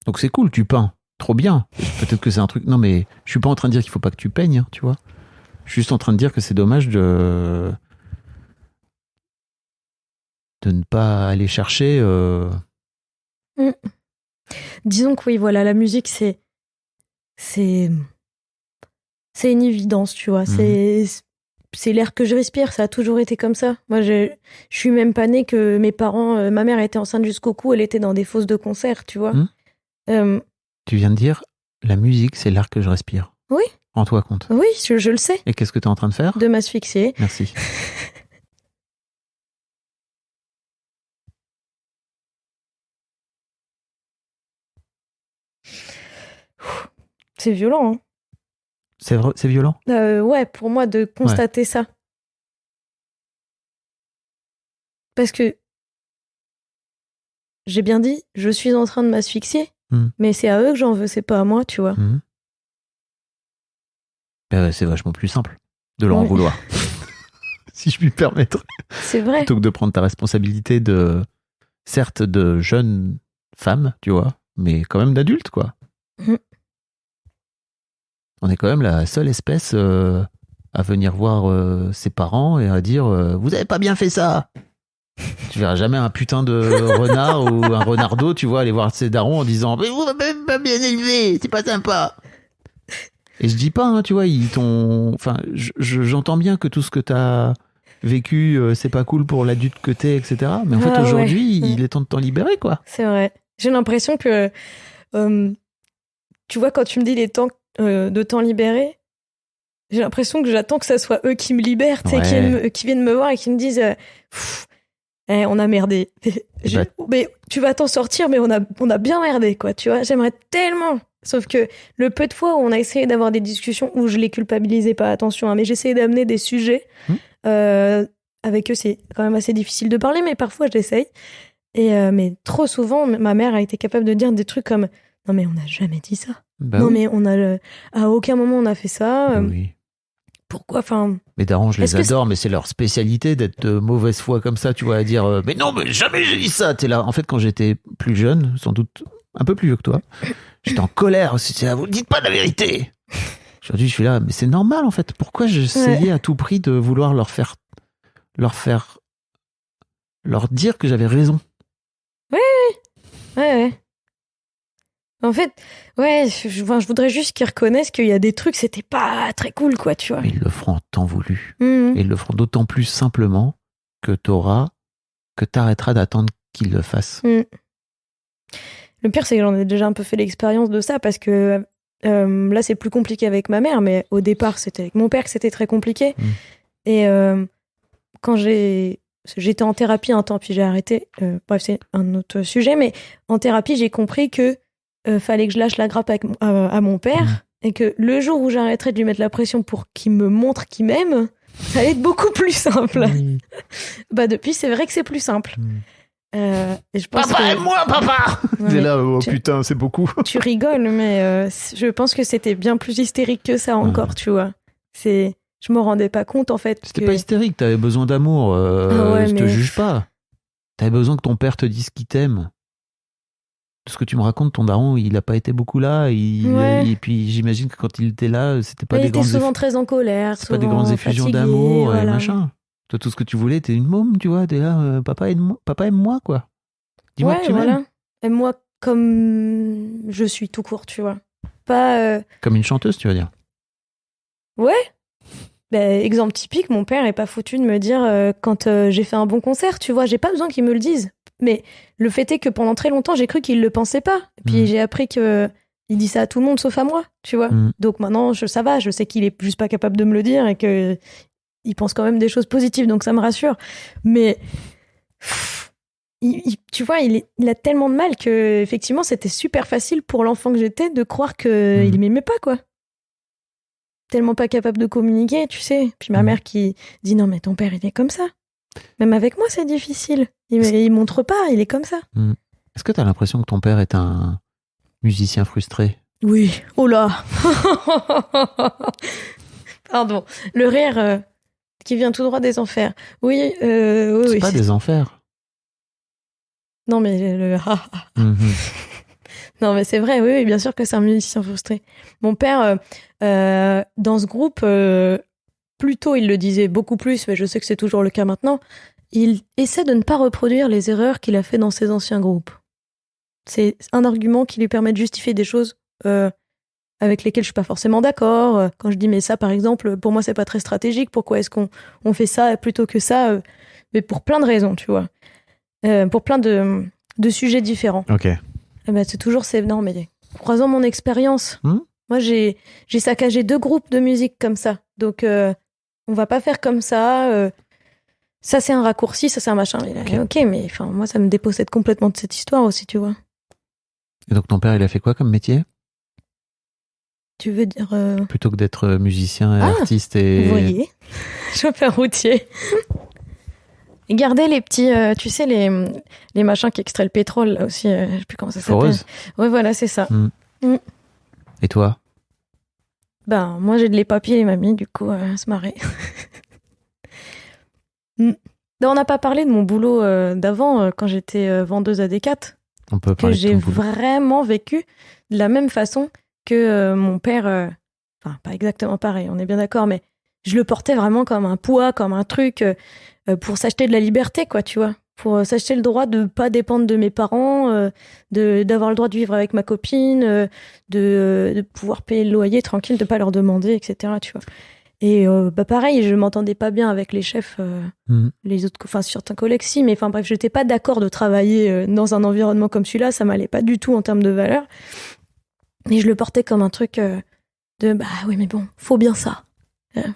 S2: Donc c'est cool, tu peins. Trop bien. Peut-être que c'est un truc... Non, mais je suis pas en train de dire qu'il faut pas que tu peignes, tu vois. Je suis juste en train de dire que c'est dommage de ne pas aller chercher...
S1: Disons que oui, voilà, la musique, c'est une évidence, tu vois. C'est l'air que je respire, ça a toujours été comme ça. Moi, je suis même pas née que mes parents... ma mère était enceinte jusqu'au cou, elle était dans des fosses de concert, tu vois.
S2: Tu viens de dire, la musique, c'est l'air que je respire.
S1: Oui.
S2: Rends-toi compte.
S1: Oui, je le sais.
S2: Et qu'est-ce que tu es en train de faire ?
S1: De m'asphyxier.
S2: Merci.
S1: C'est violent, hein.
S2: C'est vrai, c'est violent ?
S1: Ouais, pour moi, de constater ça. Parce que, j'ai bien dit, je suis en train de m'asphyxier, mais c'est à eux que j'en veux, c'est pas à moi, tu vois.
S2: C'est vachement plus simple de leur en vouloir. Si je puis me permettre.
S1: C'est vrai.
S2: Plutôt que de prendre ta responsabilité certes, de jeune femme, tu vois, mais quand même d'adulte, quoi. On est quand même la seule espèce à venir voir ses parents et à dire vous avez pas bien fait ça. Tu verras jamais un putain de renard ou un renardeau, tu vois, aller voir ses darons en disant mais vous m'avez pas bien élevé, c'est pas sympa. Et je dis pas, tu vois, enfin, j'entends bien que tout ce que t'as vécu, c'est pas cool pour l'adulte que t'es, etc. Mais en fait, aujourd'hui, il est temps de t'en libérer, quoi.
S1: C'est vrai. J'ai l'impression que, tu vois, quand tu me dis il est temps de t'en libérer, j'ai l'impression que j'attends que ça soit eux qui me libèrent, tu sais, qui viennent me voir et qui me disent on a merdé. Mais tu vas t'en sortir, mais on a bien merdé, quoi, tu vois. J'aimerais tellement. Sauf que le peu de fois où on a essayé d'avoir des discussions où je les culpabilisais pas, attention, mais j'essayais d'amener des sujets. Avec eux, c'est quand même assez difficile de parler, mais parfois j'essaye. Mais trop souvent, ma mère a été capable de dire des trucs comme non, mais on n'a jamais dit ça. Mais à aucun moment on a fait ça.
S2: Oui.
S1: Pourquoi, enfin...
S2: Mais darons, je les adore, mais c'est leur spécialité d'être de mauvaise foi comme ça, tu vois, à dire mais non, mais jamais j'ai dit ça. T'es là. En fait, quand j'étais plus jeune, sans doute un peu plus vieux que toi, j'étais en colère. Vous ne dites pas la vérité. Aujourd'hui, je suis là, mais c'est normal en fait. Pourquoi j'essayais à tout prix de vouloir leur dire que j'avais raison.
S1: Ouais. En fait, je voudrais juste qu'ils reconnaissent qu'il y a des trucs, c'était pas très cool, quoi, tu vois.
S2: Mais ils le feront en temps voulu. Et ils le feront d'autant plus simplement que t'arrêteras d'attendre qu'ils le fassent.
S1: Le pire, c'est que j'en ai déjà un peu fait l'expérience de ça, parce que là, c'est plus compliqué avec ma mère, mais au départ, c'était avec mon père que c'était très compliqué. Et quand j'étais en thérapie un temps, puis j'ai arrêté. Bref, c'est un autre sujet, mais en thérapie, j'ai compris que fallait que je lâche la grappe à mon père, et que le jour où j'arrêterais de lui mettre la pression pour qu'il me montre qu'il m'aime, ça allait être beaucoup plus simple. Depuis, c'est vrai que c'est plus simple. Et je pense
S2: papa, aime-moi, papa. C'est là, putain, c'est beaucoup.
S1: Tu rigoles, mais je pense que c'était bien plus hystérique que ça encore, tu vois. Je me rendais pas compte, en fait.
S2: C'était pas hystérique, t'avais besoin d'amour. Je te juge pas. T'avais besoin que ton père te dise qu'il t'aime. Tout ce que tu me racontes, ton daron, il a pas été beaucoup là. Et puis j'imagine que quand il était là, c'était pas des grandes...
S1: Il était souvent très en colère,
S2: c'est pas des grandes effusions d'amour,
S1: voilà.
S2: Et machin. Toi, tout ce que tu voulais, t'es une môme, tu vois. T'es là, papa aime-moi, quoi. Dis-moi que tu m'aimes.
S1: Aime-moi comme je suis, tout court, tu vois. Pas...
S2: Comme une chanteuse, tu vas dire.
S1: Ouais. Exemple typique, mon père est pas foutu de me dire quand j'ai fait un bon concert, tu vois, j'ai pas besoin qu'il me le dise. Mais le fait est que pendant très longtemps, j'ai cru qu'il le pensait pas. Puis j'ai appris que il dit ça à tout le monde sauf à moi, tu vois. Donc maintenant, ça va, je sais qu'il est juste pas capable de me le dire et que il pense quand même des choses positives, donc ça me rassure. Mais tu vois, il a tellement de mal que effectivement, c'était super facile pour l'enfant que j'étais de croire qu'il m'aimait pas, quoi. Tellement pas capable de communiquer, tu sais. Puis ma mère qui dit non, mais ton père, il est comme ça. Même avec moi, c'est difficile. Il montre pas, il est comme ça.
S2: Est-ce que tu as l'impression que ton père est un musicien frustré?
S1: Oui. Oh là. Pardon. Le rire qui vient tout droit des enfers. Oui, oui.
S2: C'est pas des enfers.
S1: Non, mais Non, mais c'est vrai, oui, bien sûr que c'est un musicien frustré. Mon père, dans ce groupe, plutôt il le disait beaucoup plus, mais je sais que c'est toujours le cas maintenant, il essaie de ne pas reproduire les erreurs qu'il a fait dans ses anciens groupes. C'est un argument qui lui permet de justifier des choses avec lesquelles je suis pas forcément d'accord. Quand je dis, mais ça, par exemple, pour moi, c'est pas très stratégique, pourquoi est-ce qu'on fait ça plutôt que ça mais pour plein de raisons, tu vois. Pour plein de sujets différents.
S2: Ok.
S1: Ben, c'est toujours non mais croisant mon expérience, moi j'ai saccagé 2 groupes de musique comme ça, donc on va pas faire comme ça. Ça c'est un raccourci, ça c'est un machin. Ok, mais enfin moi ça me dépossède complètement de cette histoire aussi, tu vois.
S2: Et donc ton père il a fait quoi comme métier?
S1: Tu veux dire
S2: plutôt que d'être musicien et artiste et
S1: ouvrier, chauffeur routier. Et garder les petits, tu sais, les machins qui extraient le pétrole, là aussi, je sais plus comment ça s'appelle. Ouais, voilà, c'est ça.
S2: Et toi?
S1: Ben, moi, j'ai de les papiers, les mamies, du coup, se marrer. On n'a pas parlé de mon boulot d'avant, quand j'étais vendeuse à Decat.
S2: On peut parler
S1: que j'ai vraiment vécu de la même façon que mon père. Enfin, pas exactement pareil, on est bien d'accord, mais je le portais vraiment comme un poids, comme un truc pour s'acheter de la liberté, quoi, tu vois. Pour s'acheter le droit de pas dépendre de mes parents, d'avoir le droit de vivre avec ma copine, de pouvoir payer le loyer tranquille, de pas leur demander, etc., tu vois. Et pareil, je m'entendais pas bien avec les chefs, les autres, enfin certains collègues si, mais enfin bref, j'étais pas d'accord de travailler dans un environnement comme celui-là, ça m'allait pas du tout en termes de valeur. Et je le portais comme un truc de bah oui mais bon, faut bien ça,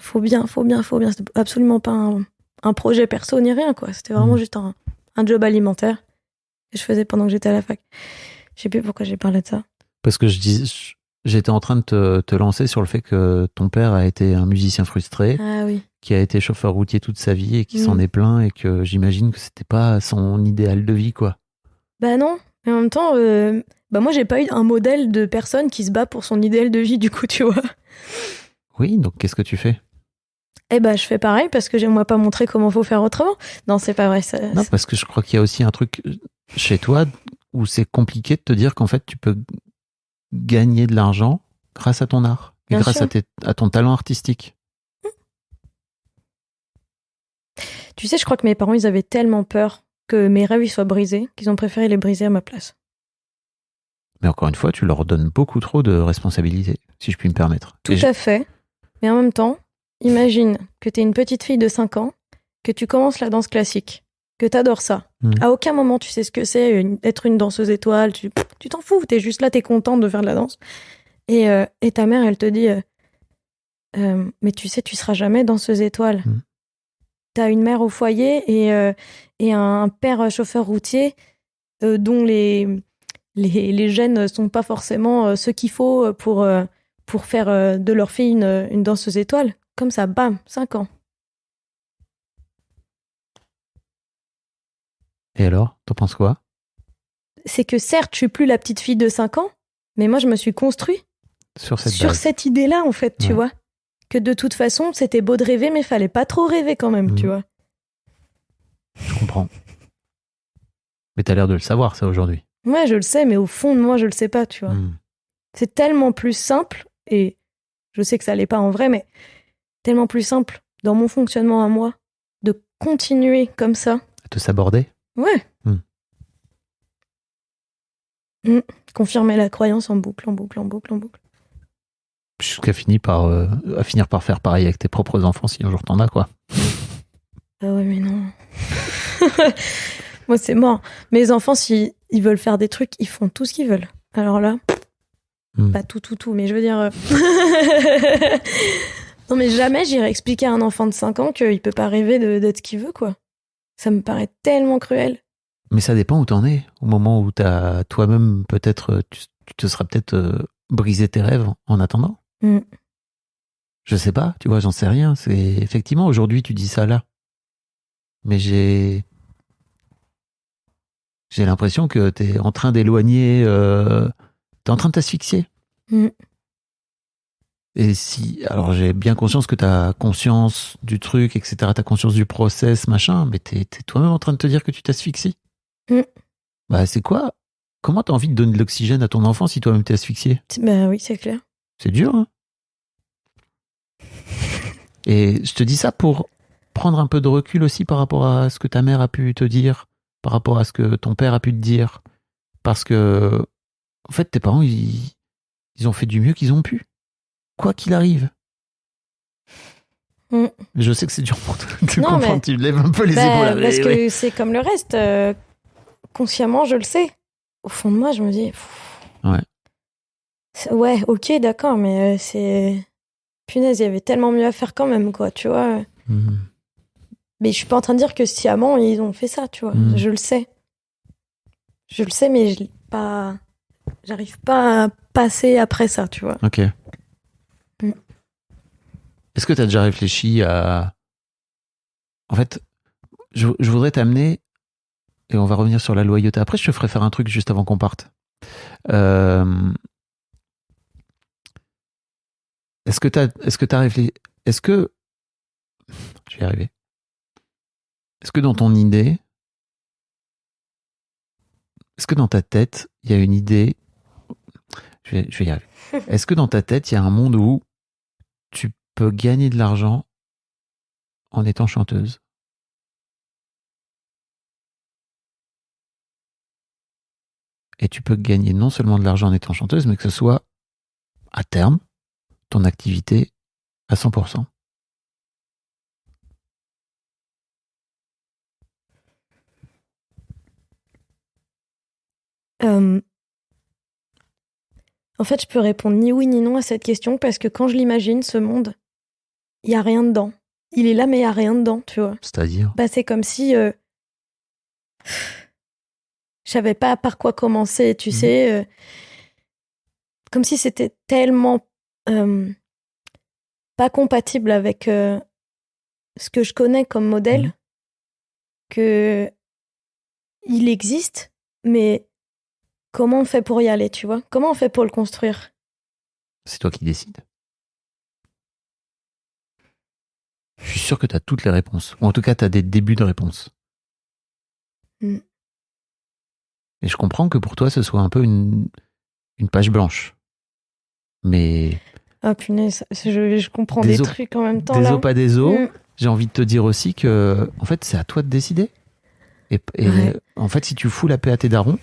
S1: faut bien. C'était absolument pas un projet perso ni rien, quoi. C'était vraiment juste un job alimentaire que je faisais pendant que j'étais à la fac. Je sais plus pourquoi j'ai parlé de ça.
S2: Parce que j'étais en train de te lancer sur le fait que ton père a été un musicien frustré, qui a été chauffeur routier toute sa vie et qui s'en est plaint, et que j'imagine que c'était pas son idéal de vie, quoi.
S1: Bah non, mais en même temps, moi j'ai pas eu un modèle de personne qui se bat pour son idéal de vie, du coup, tu vois.
S2: Oui, donc qu'est-ce que tu fais?
S1: Eh ben, je fais pareil parce que j'aimerais pas montrer comment faut faire autrement. Non, c'est pas vrai.
S2: Non, parce que je crois qu'il y a aussi un truc chez toi où c'est compliqué de te dire qu'en fait tu peux gagner de l'argent grâce à ton art et grâce à ton talent artistique.
S1: Tu sais, je crois que mes parents, ils avaient tellement peur que mes rêves ils soient brisés qu'ils ont préféré les briser à ma place.
S2: Mais encore une fois, tu leur donnes beaucoup trop de responsabilités, si je puis me permettre.
S1: Tout à fait. Mais en même temps, imagine que t'es une petite fille de 5 ans, que tu commences la danse classique, que t'adores ça. À aucun moment tu sais ce que c'est être une danseuse étoile, tu t'en fous, t'es juste là, t'es contente de faire de la danse. Et ta mère, elle te dit mais tu sais, tu seras jamais danseuse étoile. T'as une mère au foyer et un père chauffeur routier dont les gènes sont pas forcément ce qu'il faut pour faire de leur fille une danseuse étoile. Comme ça, bam, 5 ans.
S2: Et alors, t'en penses quoi?
S1: C'est que certes, je suis plus la petite fille de 5 ans, mais moi, je me suis construit sur cette idée-là, en fait, tu vois. Que de toute façon, c'était beau de rêver, mais fallait pas trop rêver quand même, tu vois.
S2: Je comprends. Mais t'as l'air de le savoir, ça, aujourd'hui.
S1: Ouais, je le sais, mais au fond de moi, je le sais pas, tu vois. C'est tellement plus simple, et je sais que ça l'est pas en vrai, mais tellement plus simple dans mon fonctionnement à moi de continuer comme ça.
S2: À te saborder?
S1: Ouais. Confirmer la croyance en boucle.
S2: Jusqu'à finir par faire pareil avec tes propres enfants si un jour t'en as, quoi.
S1: Ah ouais, mais non. Moi, c'est mort. Mes enfants, si ils veulent faire des trucs, ils font tout ce qu'ils veulent. Alors là, Pas tout, mais je veux dire... Non, mais jamais j'irai expliquer à un enfant de 5 ans qu'il peut pas rêver d'être ce qu'il veut, quoi. Ça me paraît tellement cruel.
S2: Mais ça dépend où t'en es. Au moment où t'as toi-même, peut-être, tu te seras peut-être brisé tes rêves en attendant. Je sais pas, tu vois, j'en sais rien. C'est effectivement, aujourd'hui, tu dis ça là. Mais j'ai l'impression que t'es en train d'éloigner... t'es en train de t'asphyxier. Et alors j'ai bien conscience que t'as conscience du truc, etc. T'as conscience du process, machin, mais t'es toi-même en train de te dire que tu t'asphyxies. Bah c'est quoi? Comment t'as envie de donner de l'oxygène à ton enfant si toi-même t'es asphyxié?
S1: Bah oui, c'est clair.
S2: C'est dur, hein? Et je te dis ça pour prendre un peu de recul aussi par rapport à ce que ta mère a pu te dire, par rapport à ce que ton père a pu te dire. Parce que, en fait, tes parents, ils ont fait du mieux qu'ils ont pu. Quoi qu'il arrive. Je sais que c'est dur pour toi de comprendre, tu lèves un peu les épaules.
S1: Parce que c'est comme le reste. Consciemment, je le sais. Au fond de moi, je me dis... Ouais, ok, d'accord, mais c'est... Punaise, il y avait tellement mieux à faire quand même, quoi, tu vois. Mais je suis pas en train de dire que sciemment, ils ont fait ça, tu vois. Je le sais. Je le sais, mais j'arrive pas à passer après ça, tu vois.
S2: Ok. Est-ce que tu as déjà réfléchi à... En fait, je voudrais t'amener, et on va revenir sur la loyauté. Après, je te ferai faire un truc juste avant qu'on parte. Est-ce que t'as réfléchi... Je vais y arriver. Est-ce que dans ton idée... Est-ce que dans ta tête, il y a une idée... Je vais y arriver. Est-ce que dans ta tête, il y a un monde où tu peux gagner de l'argent en étant chanteuse? Et tu peux gagner non seulement de l'argent en étant chanteuse, mais que ce soit, à terme, ton activité à 100%.
S1: En fait, je peux répondre ni oui ni non à cette question parce que quand je l'imagine, ce monde, il n'y a rien dedans. Il est là, mais il n'y a rien dedans, tu vois.
S2: C'est-à-dire?
S1: C'est comme si... je savais pas par quoi commencer, tu sais. Comme si c'était tellement pas compatible avec ce que je connais comme modèle que il existe, mais comment on fait pour y aller, tu vois? Comment on fait pour le construire?
S2: C'est toi qui décides. Je suis sûr que tu as toutes les réponses. Ou en tout cas, tu as des débuts de réponses. Et je comprends que pour toi, ce soit un peu une page blanche. Mais...
S1: Ah punaise, je comprends des trucs en même temps.
S2: Des os, pas des os. J'ai envie de te dire aussi que, en fait, c'est à toi de décider. Et en fait, si tu fous la paix à tes darons,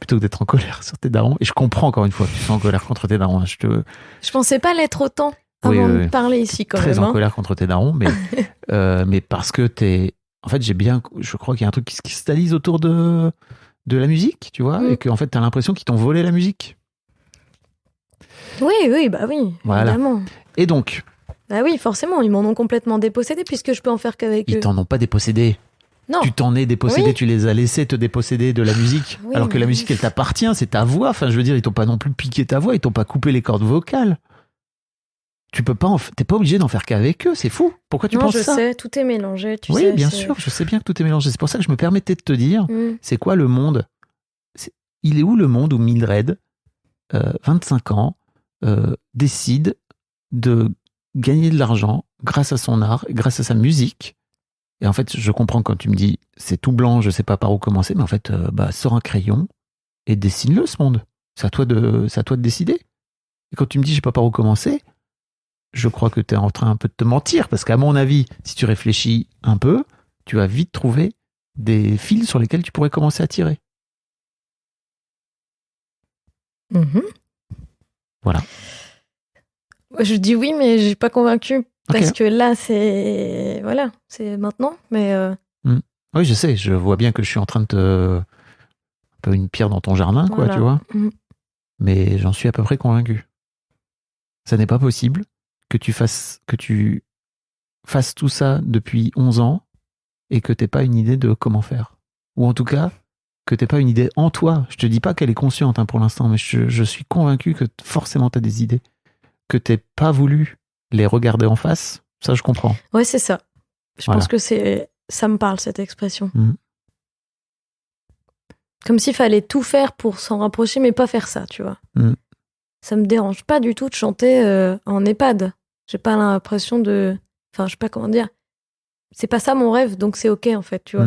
S2: plutôt que d'être en colère sur tes darons, et je comprends encore une fois que tu sois en colère contre tes darons.
S1: Je pensais pas l'être autant avant de parler ici quand même.
S2: Très en colère contre tes darons, mais parce que en fait, je crois qu'il y a un truc qui se cristallise autour de la musique, tu vois, et qu'en fait, t'as l'impression qu'ils t'ont volé la musique.
S1: Oui, bah oui, voilà. Évidemment.
S2: Et donc...
S1: Bah oui, forcément, ils m'en ont complètement dépossédé puisque je peux en faire qu'avec eux.
S2: Ils t'en ont pas dépossédé.
S1: Non.
S2: Tu t'en es dépossédé, tu les as laissés te déposséder de la musique. Alors que la musique, elle t'appartient, c'est ta voix. Enfin, je veux dire, ils t'ont pas non plus piqué ta voix, ils t'ont pas coupé les cordes vocales. Tu peux pas, t'es pas obligé d'en faire qu'avec eux, c'est fou. Pourquoi tu penses ça?
S1: Je sais, tout est mélangé, tu sais.
S2: Oui, bien sûr, je sais bien que tout est mélangé. C'est pour ça que je me permettais de te dire, c'est quoi le monde? Il est où le monde où Mildred, 25 ans, décide de gagner de l'argent grâce à son art, grâce à sa musique? Et en fait, je comprends quand tu me dis, c'est tout blanc, je sais pas par où commencer, mais en fait, sors un crayon et dessine-le, ce monde. C'est à toi de décider. Et quand tu me dis, je sais pas par où commencer, je crois que tu es en train un peu de te mentir, parce qu'à mon avis, si tu réfléchis un peu, tu vas vite trouver des fils sur lesquels tu pourrais commencer à tirer. Voilà.
S1: Je dis oui, mais je suis pas convaincue. Parce que là, c'est... Voilà, c'est maintenant, mais...
S2: Oui, je sais, je vois bien que je suis en train de te... un peu une pierre dans ton jardin, quoi, tu vois. mais j'en suis à peu près convaincu. Ça n'est pas possible que tu fasses tout ça depuis 11 ans et que t'aies pas une idée de comment faire. Ou en tout cas, que t'aies pas une idée en toi. Je te dis pas qu'elle est consciente pour l'instant, mais je suis convaincu que forcément t'as des idées. Que t'aies pas voulu les regarder en face, ça je comprends.
S1: Ouais, c'est ça. Je pense que ça me parle, cette expression. Comme s'il fallait tout faire pour s'en rapprocher, mais pas faire ça, tu vois. Ça me dérange pas du tout de chanter en EHPAD. J'ai pas l'impression de... Enfin, je sais pas comment dire. C'est pas ça mon rêve, donc c'est ok, en fait, tu vois.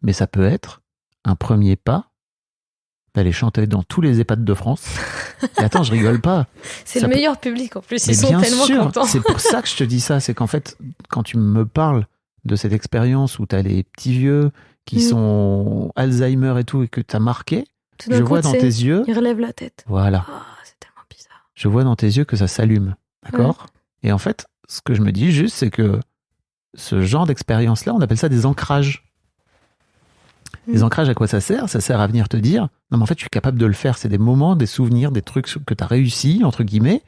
S2: Mais ça peut être un premier pas d'aller chanter dans tous les EHPAD de France. Et attends, je rigole pas.
S1: C'est le meilleur public, en plus. Ils sont tellement contents.
S2: C'est pour ça que je te dis ça. C'est qu'en fait, quand tu me parles de cette expérience où t'as les petits vieux qui sont Alzheimer et tout, et que t'as marqué, je vois dans tes yeux...
S1: Ils relèvent la tête.
S2: Voilà.
S1: Oh, c'est tellement bizarre.
S2: Je vois dans tes yeux que ça s'allume. D'accord ? Et en fait, ce que je me dis juste, c'est que ce genre d'expérience-là, on appelle ça des ancrages. Les ancrages, à quoi ça sert ? Ça sert à venir te dire, non mais en fait, je suis capable de le faire. C'est des moments, des souvenirs, des trucs que tu as réussi, entre guillemets,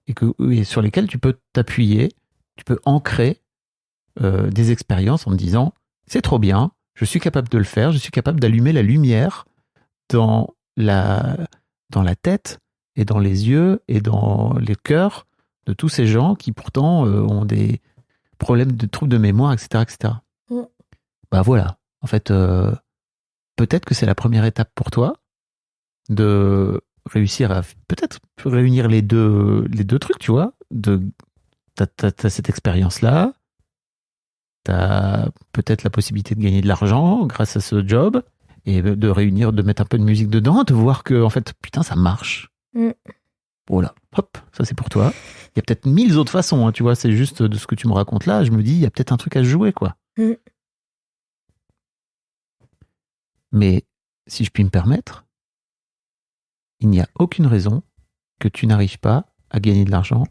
S2: et sur lesquels tu peux t'appuyer, tu peux ancrer des expériences en te disant, c'est trop bien, je suis capable de le faire, je suis capable d'allumer la lumière dans la tête et dans les yeux et dans les cœurs de tous ces gens qui pourtant ont des problèmes de troubles de mémoire, etc. etc. Bah voilà, en fait... peut-être que c'est la première étape pour toi de réussir à peut-être réunir les deux trucs, tu vois. T'as cette expérience-là, t'as peut-être la possibilité de gagner de l'argent grâce à ce job et de mettre un peu de musique dedans, de voir que, en fait, putain, ça marche. Voilà, hop, ça c'est pour toi. Il y a peut-être 1000 autres façons, hein, tu vois, c'est juste de ce que tu me racontes là, je me dis, il y a peut-être un truc à se jouer, quoi. Mais, si je puis me permettre, il n'y a aucune raison que tu n'arrives pas à gagner de l'argent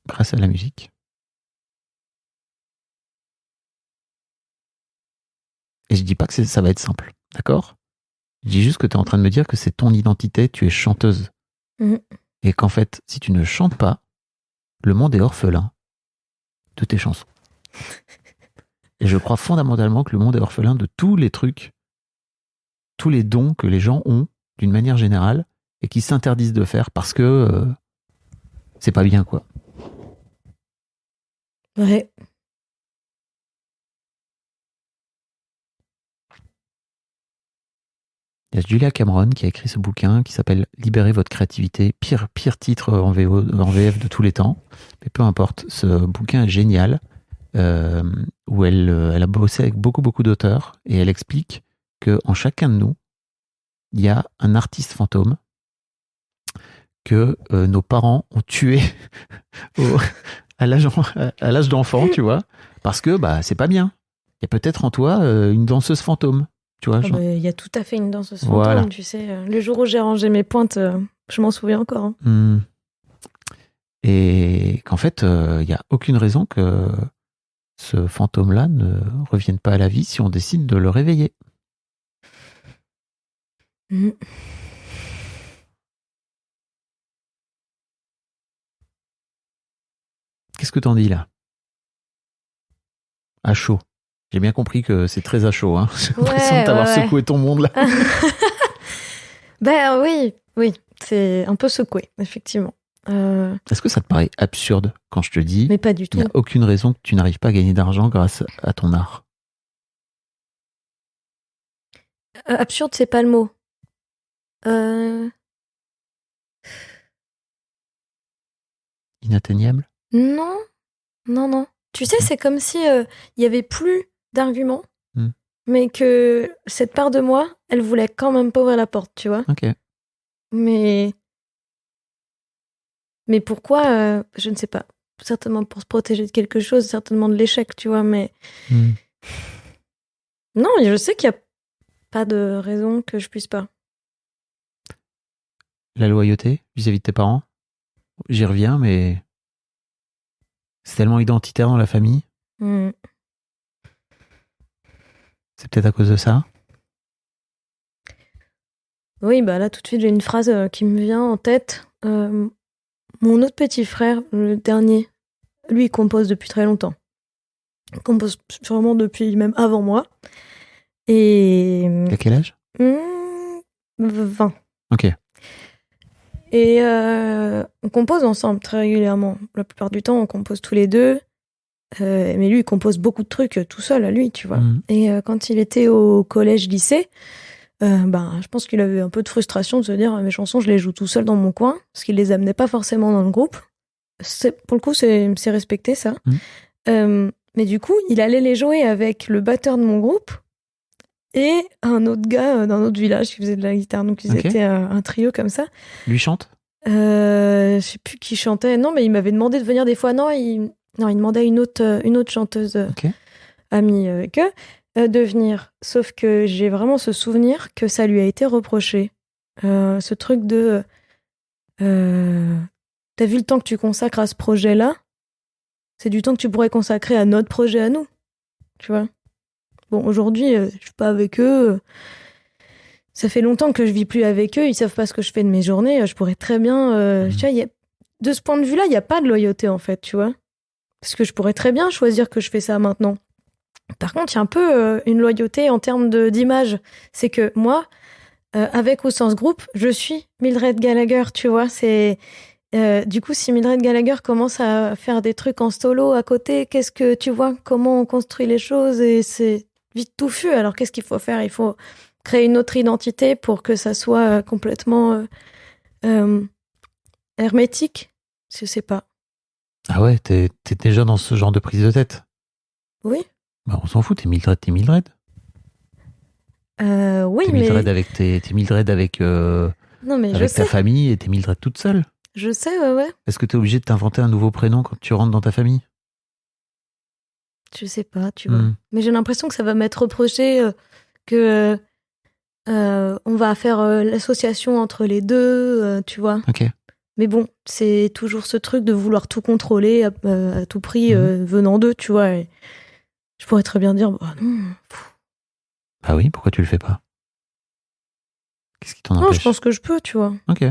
S2: grâce à la musique. Et je dis pas que ça va être simple, d'accord ? Je dis juste que tu es en train de me dire que c'est ton identité, tu es chanteuse. Et qu'en fait, si tu ne chantes pas, le monde est orphelin de tes chansons. Et je crois fondamentalement que le monde est orphelin de tous les trucs, tous les dons que les gens ont, d'une manière générale, et qui s'interdisent de faire parce que c'est pas bien, quoi.
S1: Ouais.
S2: Il y a Julia Cameron qui a écrit ce bouquin qui s'appelle « Libérez votre créativité ». Pire titre en VF de tous les temps. Mais peu importe, ce bouquin est génial, où elle a bossé avec beaucoup d'auteurs, et elle explique qu'en chacun de nous, il y a un artiste fantôme que nos parents ont tué à l'âge d'enfant, tu vois, parce que c'est pas bien. Il y a peut-être en toi une danseuse fantôme. Tu vois,
S1: il y a tout à fait une danseuse fantôme, tu sais. Le jour où j'ai rangé mes pointes, je m'en souviens encore.
S2: Et qu'en fait, il n'y a aucune raison que ce fantôme-là ne revienne pas à la vie si on décide de le réveiller. Qu'est-ce que t'en dis là ? À chaud. J'ai bien compris que c'est très à chaud, hein. J'ai l'impression de t'avoir secoué ton monde là.
S1: Ben oui, c'est un peu secoué, effectivement.
S2: Est-ce que ça te paraît absurde quand je te dis
S1: mais pas du tout.
S2: Il n'y a aucune raison que tu n'arrives pas à gagner d'argent grâce à ton art ?
S1: Absurde, c'est pas le mot.
S2: Inatteignable ?
S1: Non. Tu sais, c'est comme si il y avait plus d'arguments, mais que cette part de moi, elle voulait quand même pas ouvrir la porte, tu vois.
S2: Ok.
S1: Mais pourquoi je ne sais pas. Certainement pour se protéger de quelque chose, certainement de l'échec, tu vois, mais... Non, je sais qu'il n'y a pas de raison que je puisse pas.
S2: La loyauté vis-à-vis de tes parents ? J'y reviens, mais c'est tellement identitaire dans la famille. C'est peut-être à cause de ça ?
S1: Oui, bah là, tout de suite, j'ai une phrase qui me vient en tête. Mon autre petit frère, le dernier, lui, il compose depuis très longtemps. Il compose sûrement depuis même avant moi. Et...
S2: À quel âge?
S1: 20.
S2: Ok.
S1: Et on compose ensemble très régulièrement. La plupart du temps, on compose tous les deux. Mais lui, il compose beaucoup de trucs tout seul, à lui, tu vois. Et quand il était au collège-lycée, je pense qu'il avait un peu de frustration de se dire mes chansons, je les joue tout seul dans mon coin, parce qu'il les amenait pas forcément dans le groupe. Pour le coup, c'est respecté, ça. Mais du coup, il allait les jouer avec le batteur de mon groupe et un autre gars d'un autre village qui faisait de la guitare. Donc, ils étaient un trio comme ça.
S2: Lui chante?
S1: Je sais plus qui chantait. Non, mais il m'avait demandé de venir des fois. Non, il demandait une autre chanteuse amie avec eux de venir. Sauf que j'ai vraiment ce souvenir que ça lui a été reproché. Ce truc de... t'as vu le temps que tu consacres à ce projet-là? C'est du temps que tu pourrais consacrer à notre projet à nous. Tu vois? Bon, aujourd'hui, je suis pas avec eux. Ça fait longtemps que je vis plus avec eux. Ils savent pas ce que je fais de mes journées. Je pourrais très bien... Tu vois, de ce point de vue-là, il n'y a pas de loyauté, en fait, tu vois? Parce que je pourrais très bien choisir que je fais ça maintenant. Par contre, il y a un peu une loyauté en termes d'image. C'est que moi, avec ou sans groupe, je suis Mildred Gallagher, tu vois. C'est... du coup, si Mildred Gallagher commence à faire des trucs en solo à côté, qu'est-ce que tu vois? Comment on construit les choses? Et c'est vite touffu. Alors, qu'est-ce qu'il faut faire? Il faut créer une autre identité pour que ça soit complètement hermétique. Je sais pas.
S2: Ah ouais, t'es déjà dans ce genre de prise de tête?
S1: Oui.
S2: Bah, on s'en fout, t'es Mildred.
S1: Oui,
S2: t'es Mildred t'es Mildred avec,
S1: non, mais
S2: avec ta famille et t'es Mildred toute seule.
S1: Je sais, ouais.
S2: Est-ce que t'es obligé de t'inventer un nouveau prénom quand tu rentres dans ta famille?
S1: Je sais pas, tu vois. Mais j'ai l'impression que ça va m'être reproché que on va faire l'association entre les deux, tu vois.
S2: Ok.
S1: Mais bon, c'est toujours ce truc de vouloir tout contrôler à tout prix venant d'eux, tu vois. Et je pourrais très bien dire, bah non.
S2: Bah oui, pourquoi tu le fais pas? Qu'est-ce qui t'en empêche?
S1: Non, je pense que je peux, tu vois.
S2: Ok.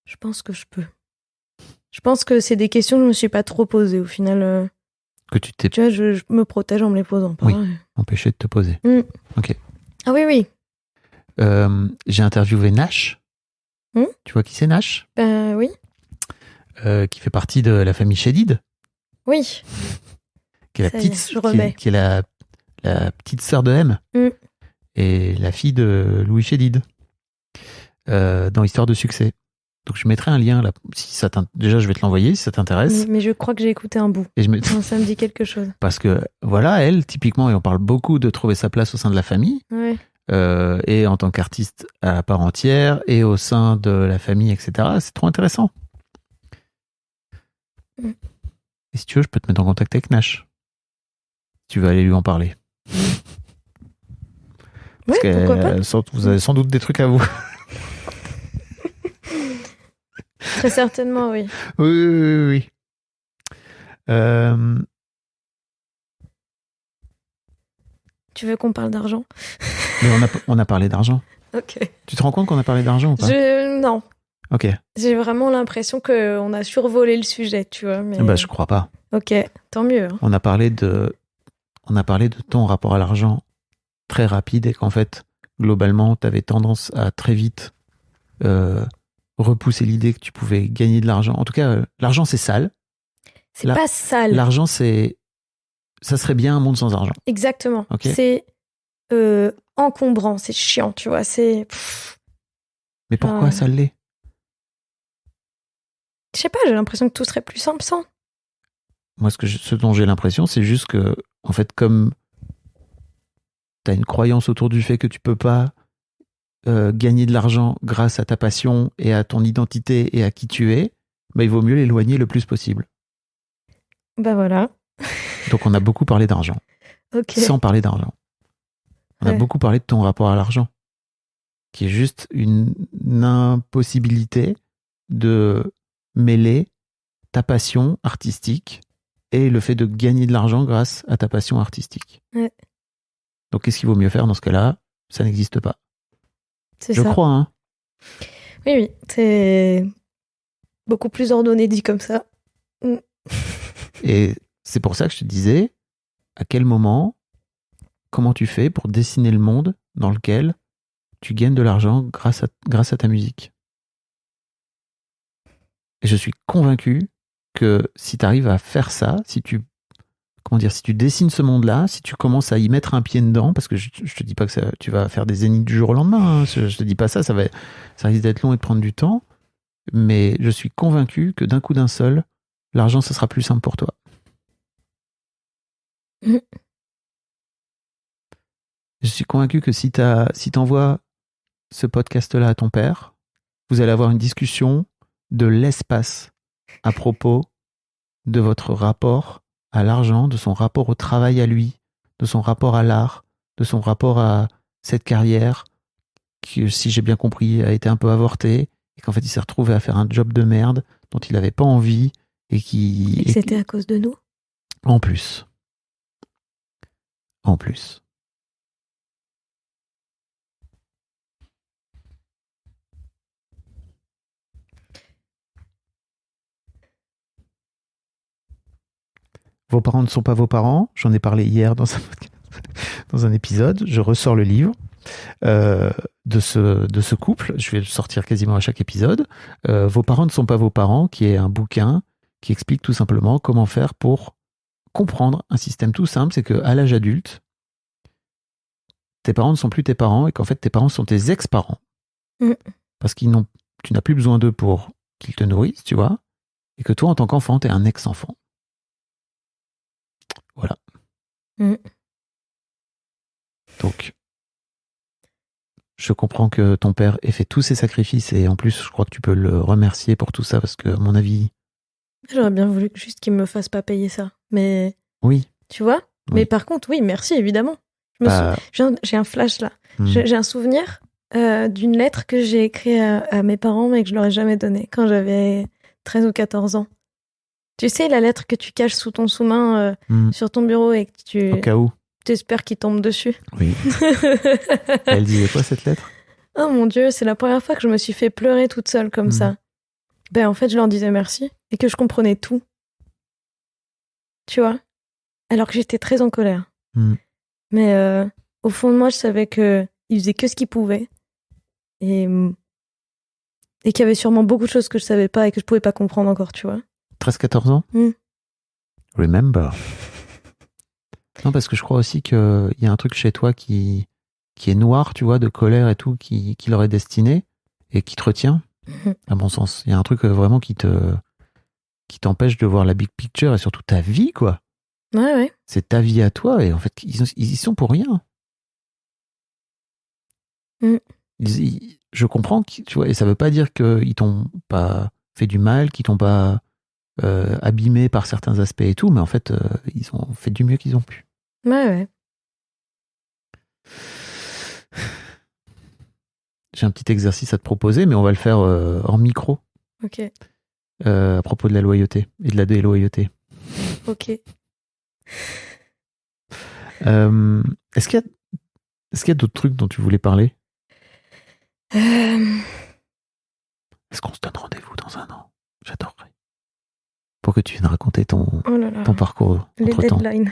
S1: Je pense que je peux. Je pense que c'est des questions que je me suis pas trop posées au final.
S2: Que tu t'es...
S1: Tu vois, je me protège en me les posant pas.
S2: Oui, empêché de te poser. Ok.
S1: Ah oui.
S2: J'ai interviewé Nash. Tu vois qui c'est, Nash?
S1: Oui.
S2: Qui fait partie de la famille Chédid.
S1: Oui.
S2: Qui est qui est la petite sœur de M. Et la fille de Louis Chédid. Dans Histoire de succès. Donc je mettrai un lien là. Si ça déjà, je vais te l'envoyer si ça t'intéresse.
S1: Mais je crois que j'ai écouté un bout.
S2: Et
S1: non, ça me dit quelque chose.
S2: Parce que voilà, elle, typiquement, et on parle beaucoup de trouver sa place au sein de la famille.
S1: Ouais.
S2: Et en tant qu'artiste à part entière, et au sein de la famille, etc. C'est trop intéressant. Et si tu veux, je peux te mettre en contact avec Nash. Tu veux aller lui en parler. Parce
S1: pourquoi pas.
S2: Vous avez sans doute des trucs à vous.
S1: Très certainement, oui.
S2: Oui.
S1: Tu veux qu'on parle d'argent?
S2: Mais on a parlé d'argent.
S1: Ok.
S2: Tu te rends compte qu'on a parlé d'argent ou pas?
S1: Non.
S2: Ok.
S1: J'ai vraiment l'impression qu'on a survolé le sujet, tu vois. Mais...
S2: je crois pas.
S1: Ok, tant mieux. Hein.
S2: On a parlé de ton rapport à l'argent très rapide et qu'en fait, globalement, tu avais tendance à très vite repousser l'idée que tu pouvais gagner de l'argent. En tout cas, l'argent, c'est sale.
S1: C'est pas sale.
S2: L'argent, ça serait bien un monde sans argent.
S1: Exactement.
S2: Okay.
S1: C'est encombrant, c'est chiant, tu vois.
S2: Mais pourquoi ça l'est?
S1: Je sais pas, j'ai l'impression que tout serait plus simple sans.
S2: Moi, ce dont j'ai l'impression, c'est juste que, en fait, comme tu as une croyance autour du fait que tu peux pas gagner de l'argent grâce à ta passion et à ton identité et à qui tu es, bah, il vaut mieux l'éloigner le plus possible.
S1: Bah voilà.
S2: Donc on a beaucoup parlé d'argent.
S1: Okay.
S2: Sans parler d'argent. On a beaucoup parlé de ton rapport à l'argent, qui est juste une impossibilité de mêler ta passion artistique et le fait de gagner de l'argent grâce à ta passion artistique.
S1: Ouais.
S2: Donc qu'est-ce qu'il vaut mieux faire dans ce cas-là? Ça n'existe pas.
S1: C'est
S2: Je
S1: ça.
S2: crois, hein.
S1: Oui, c'est beaucoup plus ordonné dit comme ça.
S2: Et c'est pour ça que je te disais, à quel moment, comment tu fais pour dessiner le monde dans lequel tu gagnes de l'argent grâce à ta musique. Et je suis convaincu que si tu arrives à faire ça, si tu dessines ce monde-là, si tu commences à y mettre un pied dedans, parce que je te dis pas que tu vas faire des zéniths du jour au lendemain, hein, je te dis pas ça, ça risque d'être long et de prendre du temps, mais je suis convaincu que d'un coup d'un seul, l'argent, ça sera plus simple pour toi. Je suis convaincu que si t'envoies ce podcast-là à ton père, vous allez avoir une discussion de l'espace à propos de votre rapport à l'argent, de son rapport au travail à lui, de son rapport à l'art, de son rapport à cette carrière qui, si j'ai bien compris, a été un peu avortée et qu'en fait il s'est retrouvé à faire un job de merde dont il n'avait pas envie et qui...
S1: Et que c'était à cause de nous.
S2: En plus. Vos parents ne sont pas vos parents. J'en ai parlé hier dans un épisode. Je ressors le livre de ce couple. Je vais le sortir quasiment à chaque épisode. Vos parents ne sont pas vos parents, qui est un bouquin qui explique tout simplement comment faire pour comprendre un système tout simple. C'est qu'à l'âge adulte, tes parents ne sont plus tes parents et qu'en fait tes parents sont tes ex-parents. Parce tu n'as plus besoin d'eux pour qu'ils te nourrissent, tu vois. Et que toi, en tant qu'enfant, t'es un ex-enfant. Voilà. Donc, je comprends que ton père ait fait tous ces sacrifices et en plus, je crois que tu peux le remercier pour tout ça parce que, à mon avis...
S1: J'aurais bien voulu juste qu'il me fasse pas payer ça. Mais...
S2: Oui.
S1: Tu vois ?
S2: Oui.
S1: Mais par contre, oui, merci, évidemment. J'ai un flash là. J'ai un souvenir d'une lettre que j'ai écrite à mes parents mais que je leur ai jamais donnée quand j'avais 13 ou 14 ans. Tu sais, la lettre que tu caches sous ton sous-main sur ton bureau et que
S2: au cas où.
S1: T'espères qu'il tombe dessus.
S2: Oui. Elle disait quoi, cette lettre ?
S1: Oh mon Dieu, c'est la première fois que je me suis fait pleurer toute seule comme ça. Ben en fait, je leur disais merci et que je comprenais tout. Tu vois ? Alors que j'étais très en colère. Mais au fond de moi, je savais qu'ils faisaient que ce qu'ils pouvaient. Et qu'il y avait sûrement beaucoup de choses que je savais pas et que je pouvais pas comprendre encore, tu vois.
S2: 13-14 ans Remember. Non, parce que je crois aussi qu'il y a un truc chez toi qui est noir, tu vois, de colère et tout, qui leur est destiné et qui te retient, à mon sens. Il y a un truc vraiment qui t'empêche de voir la big picture et surtout ta vie, quoi.
S1: Ouais.
S2: C'est ta vie à toi et en fait, ils y sont pour rien. Je comprends, tu vois, et ça veut pas dire qu'ils t'ont pas fait du mal, qu'ils t'ont pas abîmé par certains aspects et tout, mais en fait, ils ont fait du mieux qu'ils ont pu.
S1: Ouais.
S2: J'ai un petit exercice à te proposer, mais on va le faire en micro.
S1: Ok.
S2: À propos de la loyauté et de la déloyauté.
S1: Ok.
S2: Est-ce qu'il y a d'autres trucs dont tu voulais parler ? Est-ce qu'on se donne rendez-vous dans un an ? J'adorerais. Pour que tu viennes raconter ton parcours entre-temps.
S1: Les deadlines.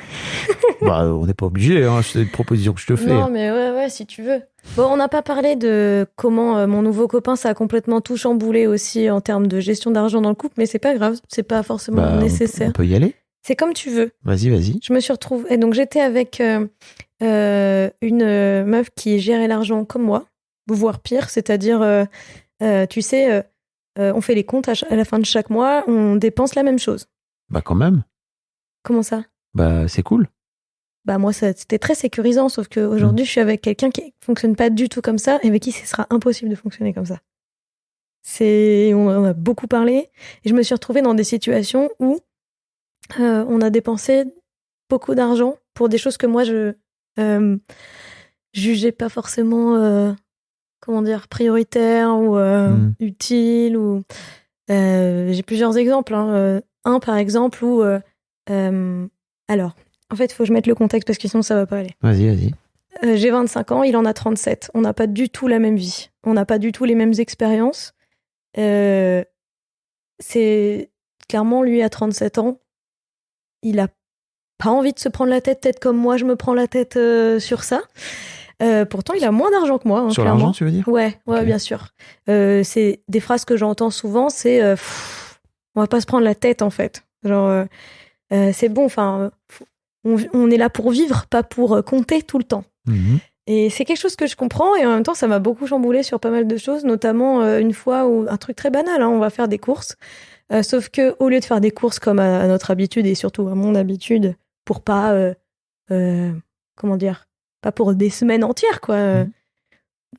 S2: On n'est pas obligé, hein, c'est une proposition que je te fais.
S1: Non, mais ouais, si tu veux. Bon, on n'a pas parlé de comment mon nouveau copain, ça a complètement tout chamboulé aussi en termes de gestion d'argent dans le couple, mais c'est pas grave, c'est pas forcément nécessaire.
S2: On peut y aller ?
S1: C'est comme tu veux.
S2: Vas-y.
S1: Je me suis retrouvée. Et donc, j'étais avec une meuf qui gérait l'argent comme moi, voire pire, c'est-à-dire, tu sais, on fait les comptes à la fin de chaque mois, on dépense la même chose.
S2: Bah, quand même.
S1: Comment ça ?
S2: Bah, c'est cool.
S1: Bah, moi, c'était très sécurisant, sauf qu'aujourd'hui, je suis avec quelqu'un qui fonctionne pas du tout comme ça et avec qui ce sera impossible de fonctionner comme ça. On a beaucoup parlé et je me suis retrouvée dans des situations où on a dépensé beaucoup d'argent pour des choses que moi, je jugeais pas forcément, prioritaires ou utiles. Ou, j'ai plusieurs exemples. Un, par exemple, où... alors, en fait, il faut que je mette le contexte parce que sinon, ça va pas aller.
S2: Vas-y.
S1: j'ai 25 ans, il en a 37. On n'a pas du tout la même vie. On n'a pas du tout les mêmes expériences. C'est clairement, lui, à 37 ans, il a pas envie de se prendre la tête, peut-être comme moi, je me prends la tête sur ça. Pourtant, il a moins d'argent que moi. Hein,
S2: Sur
S1: clairement.
S2: l'argent, tu veux dire ?
S1: Ouais,
S2: Ok.
S1: bien sûr. C'est des phrases que j'entends souvent, c'est on va pas se prendre la tête, en fait. Genre, c'est bon, enfin, on est là pour vivre, pas pour compter tout le temps.
S2: Mhm.
S1: Et c'est quelque chose que je comprends, et en même temps, ça m'a beaucoup chamboulé sur pas mal de choses, notamment une fois où, un truc très banal, hein, on va faire des courses. Sauf que au lieu de faire des courses comme à notre habitude, et surtout à mon habitude, pour pas, comment dire, pas pour des semaines entières, quoi.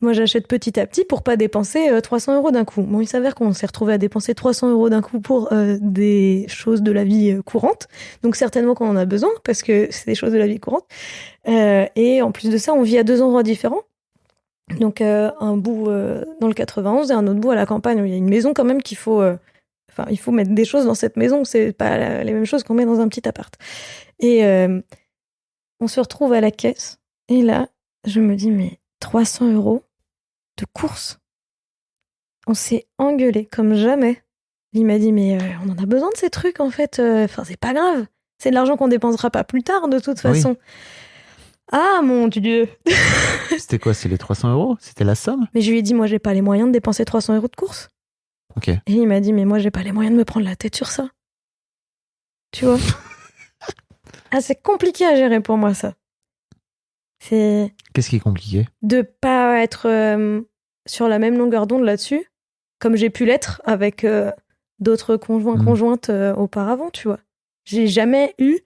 S1: Moi, j'achète petit à petit pour pas dépenser 300 € d'un coup. Bon, il s'avère qu'on s'est retrouvé à dépenser 300 € d'un coup pour des choses de la vie courante. Donc, certainement qu'on en a besoin, parce que c'est des choses de la vie courante. Et en plus de ça, on vit à 2 endroits différents. Donc, un bout dans le 91 et un autre bout à la campagne, où il y a une maison quand même qu'il faut... il faut mettre des choses dans cette maison. C'est pas les mêmes choses qu'on met dans un petit appart. Et on se retrouve à la caisse. Et là, je me dis, mais 300 € de courses. On s'est engueulé comme jamais. Il m'a dit, mais on en a besoin de ces trucs, en fait. C'est pas grave. C'est de l'argent qu'on dépensera pas plus tard, de toute façon.
S2: Oui.
S1: Ah, mon Dieu.
S2: C'était quoi ? C'est les 300 €? C'était la somme ?
S1: Mais je lui ai dit, moi, j'ai pas les moyens de dépenser 300 € de courses.
S2: Ok.
S1: Et il m'a dit, mais moi, j'ai pas les moyens de me prendre la tête sur ça. Tu vois ? Ah, c'est compliqué à gérer pour moi, ça. C'est
S2: Qu'est-ce qui est compliqué ?
S1: de pas être sur la même longueur d'onde là-dessus, comme j'ai pu l'être avec d'autres conjointes auparavant, tu vois. J'ai jamais eu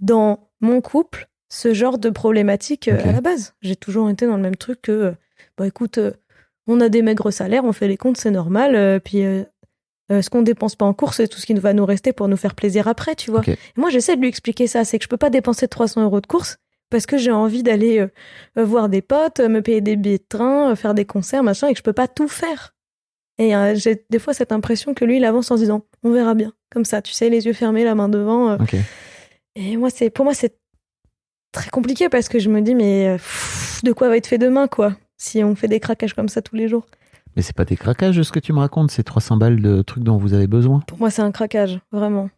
S1: dans mon couple ce genre de problématique
S2: Ok.
S1: à la base. J'ai toujours été dans le même truc que, écoute, on a des maigres salaires, on fait les comptes, c'est normal, puis ce qu'on dépense pas en course, c'est tout ce qui va nous rester pour nous faire plaisir après, tu vois.
S2: Ok.
S1: Et moi, j'essaie de lui expliquer ça, c'est que je peux pas dépenser 300 € de course parce que j'ai envie d'aller voir des potes, me payer des billets de train, faire des concerts, machin, et que je peux pas tout faire. Et j'ai des fois cette impression que lui, il avance en se disant, on verra bien, comme ça, tu sais, les yeux fermés, la main devant.
S2: Ok.
S1: Et pour moi, c'est très compliqué parce que je me dis, mais de quoi va être fait demain, quoi, si on fait des craquages comme ça tous les jours.
S2: Mais c'est pas des craquages ce que tu me racontes, c'est 300 balles de trucs dont vous avez besoin.
S1: Pour moi, c'est un craquage, vraiment.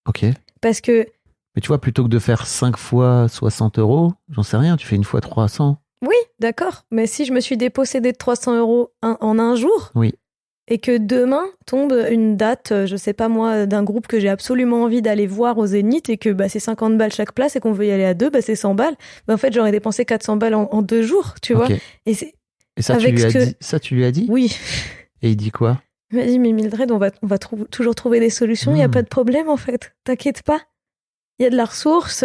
S2: Ok.
S1: Parce que
S2: Mais tu vois, plutôt que de faire 5 fois 60 €, j'en sais rien, tu fais une fois 300.
S1: oui, d'accord. Mais si je me suis dépossédée de 300 € en un jour,
S2: Oui.
S1: et que demain tombe une date, je sais pas moi, d'un groupe que j'ai absolument envie d'aller voir au Zénith, et que c'est 50 balles chaque place, et qu'on veut y aller à deux, c'est 100 balles. En fait, j'aurais dépensé 400 balles en 2 jours, tu vois.
S2: Ok.
S1: Et c'est...
S2: Et ça,
S1: Avec
S2: tu lui as dit
S1: Oui.
S2: Et il dit quoi ?
S1: Il m'a dit, mais Mildred, on va toujours trouver des solutions, il n'y a pas de problème, en fait. T'inquiète pas. Il y a de la ressource,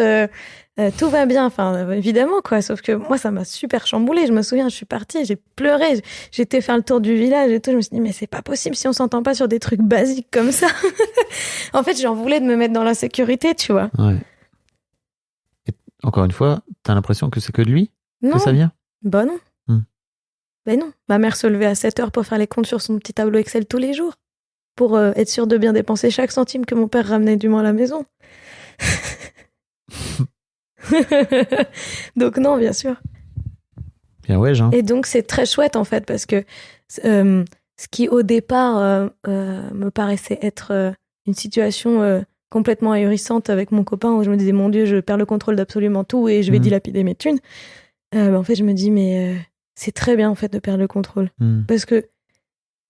S1: tout va bien, évidemment, quoi. Sauf que moi, ça m'a super chamboulée. Je me souviens, je suis partie, j'ai pleuré, j'étais faire le tour du village et tout. Je me suis dit, mais c'est pas possible si on s'entend pas sur des trucs basiques comme ça. En fait, j'en voulais de me mettre dans la sécurité, tu vois.
S2: Ouais. Et encore une fois, t'as l'impression que c'est que de lui
S1: Non.
S2: que ça vient ?
S1: Bah non. Non. Ma mère se levait à 7h pour faire les comptes sur son petit tableau Excel tous les jours, pour être sûre de bien dépenser chaque centime que mon père ramenait du moins à la maison. Donc non, bien sûr.
S2: Bien ouais, Jean.
S1: Et donc c'est très chouette en fait, parce que ce qui au départ me paraissait être une situation complètement ahurissante avec mon copain, où je me disais, mon Dieu, je perds le contrôle d'absolument tout et je vais dilapider mes thunes. En fait, je me dis, mais c'est très bien en fait de perdre le contrôle, parce que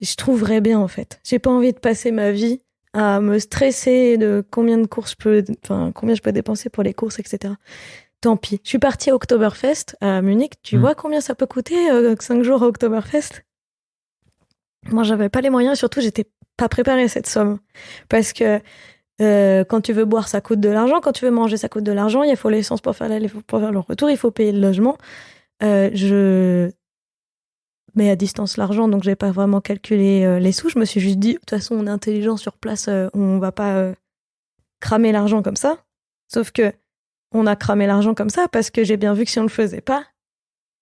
S1: je trouverais bien en fait. J'ai pas envie de passer ma vie à me stresser de combien je peux dépenser pour les courses, etc. Tant pis. Je suis partie à Oktoberfest à Munich. Tu vois combien ça peut coûter 5 jours à Oktoberfest ? Moi, j'avais pas les moyens, et surtout, j'étais pas préparée à cette somme. Parce que quand tu veux boire, ça coûte de l'argent. Quand tu veux manger, ça coûte de l'argent. Il faut l'essence pour faire l'aller, pour faire le retour. Il faut payer le logement. Je mets à distance l'argent, donc j'ai pas vraiment calculé les sous. Je me suis juste dit, de toute façon, on est intelligent sur place, on va pas cramer l'argent comme ça. Sauf que on a cramé l'argent comme ça parce que j'ai bien vu que si on le faisait pas,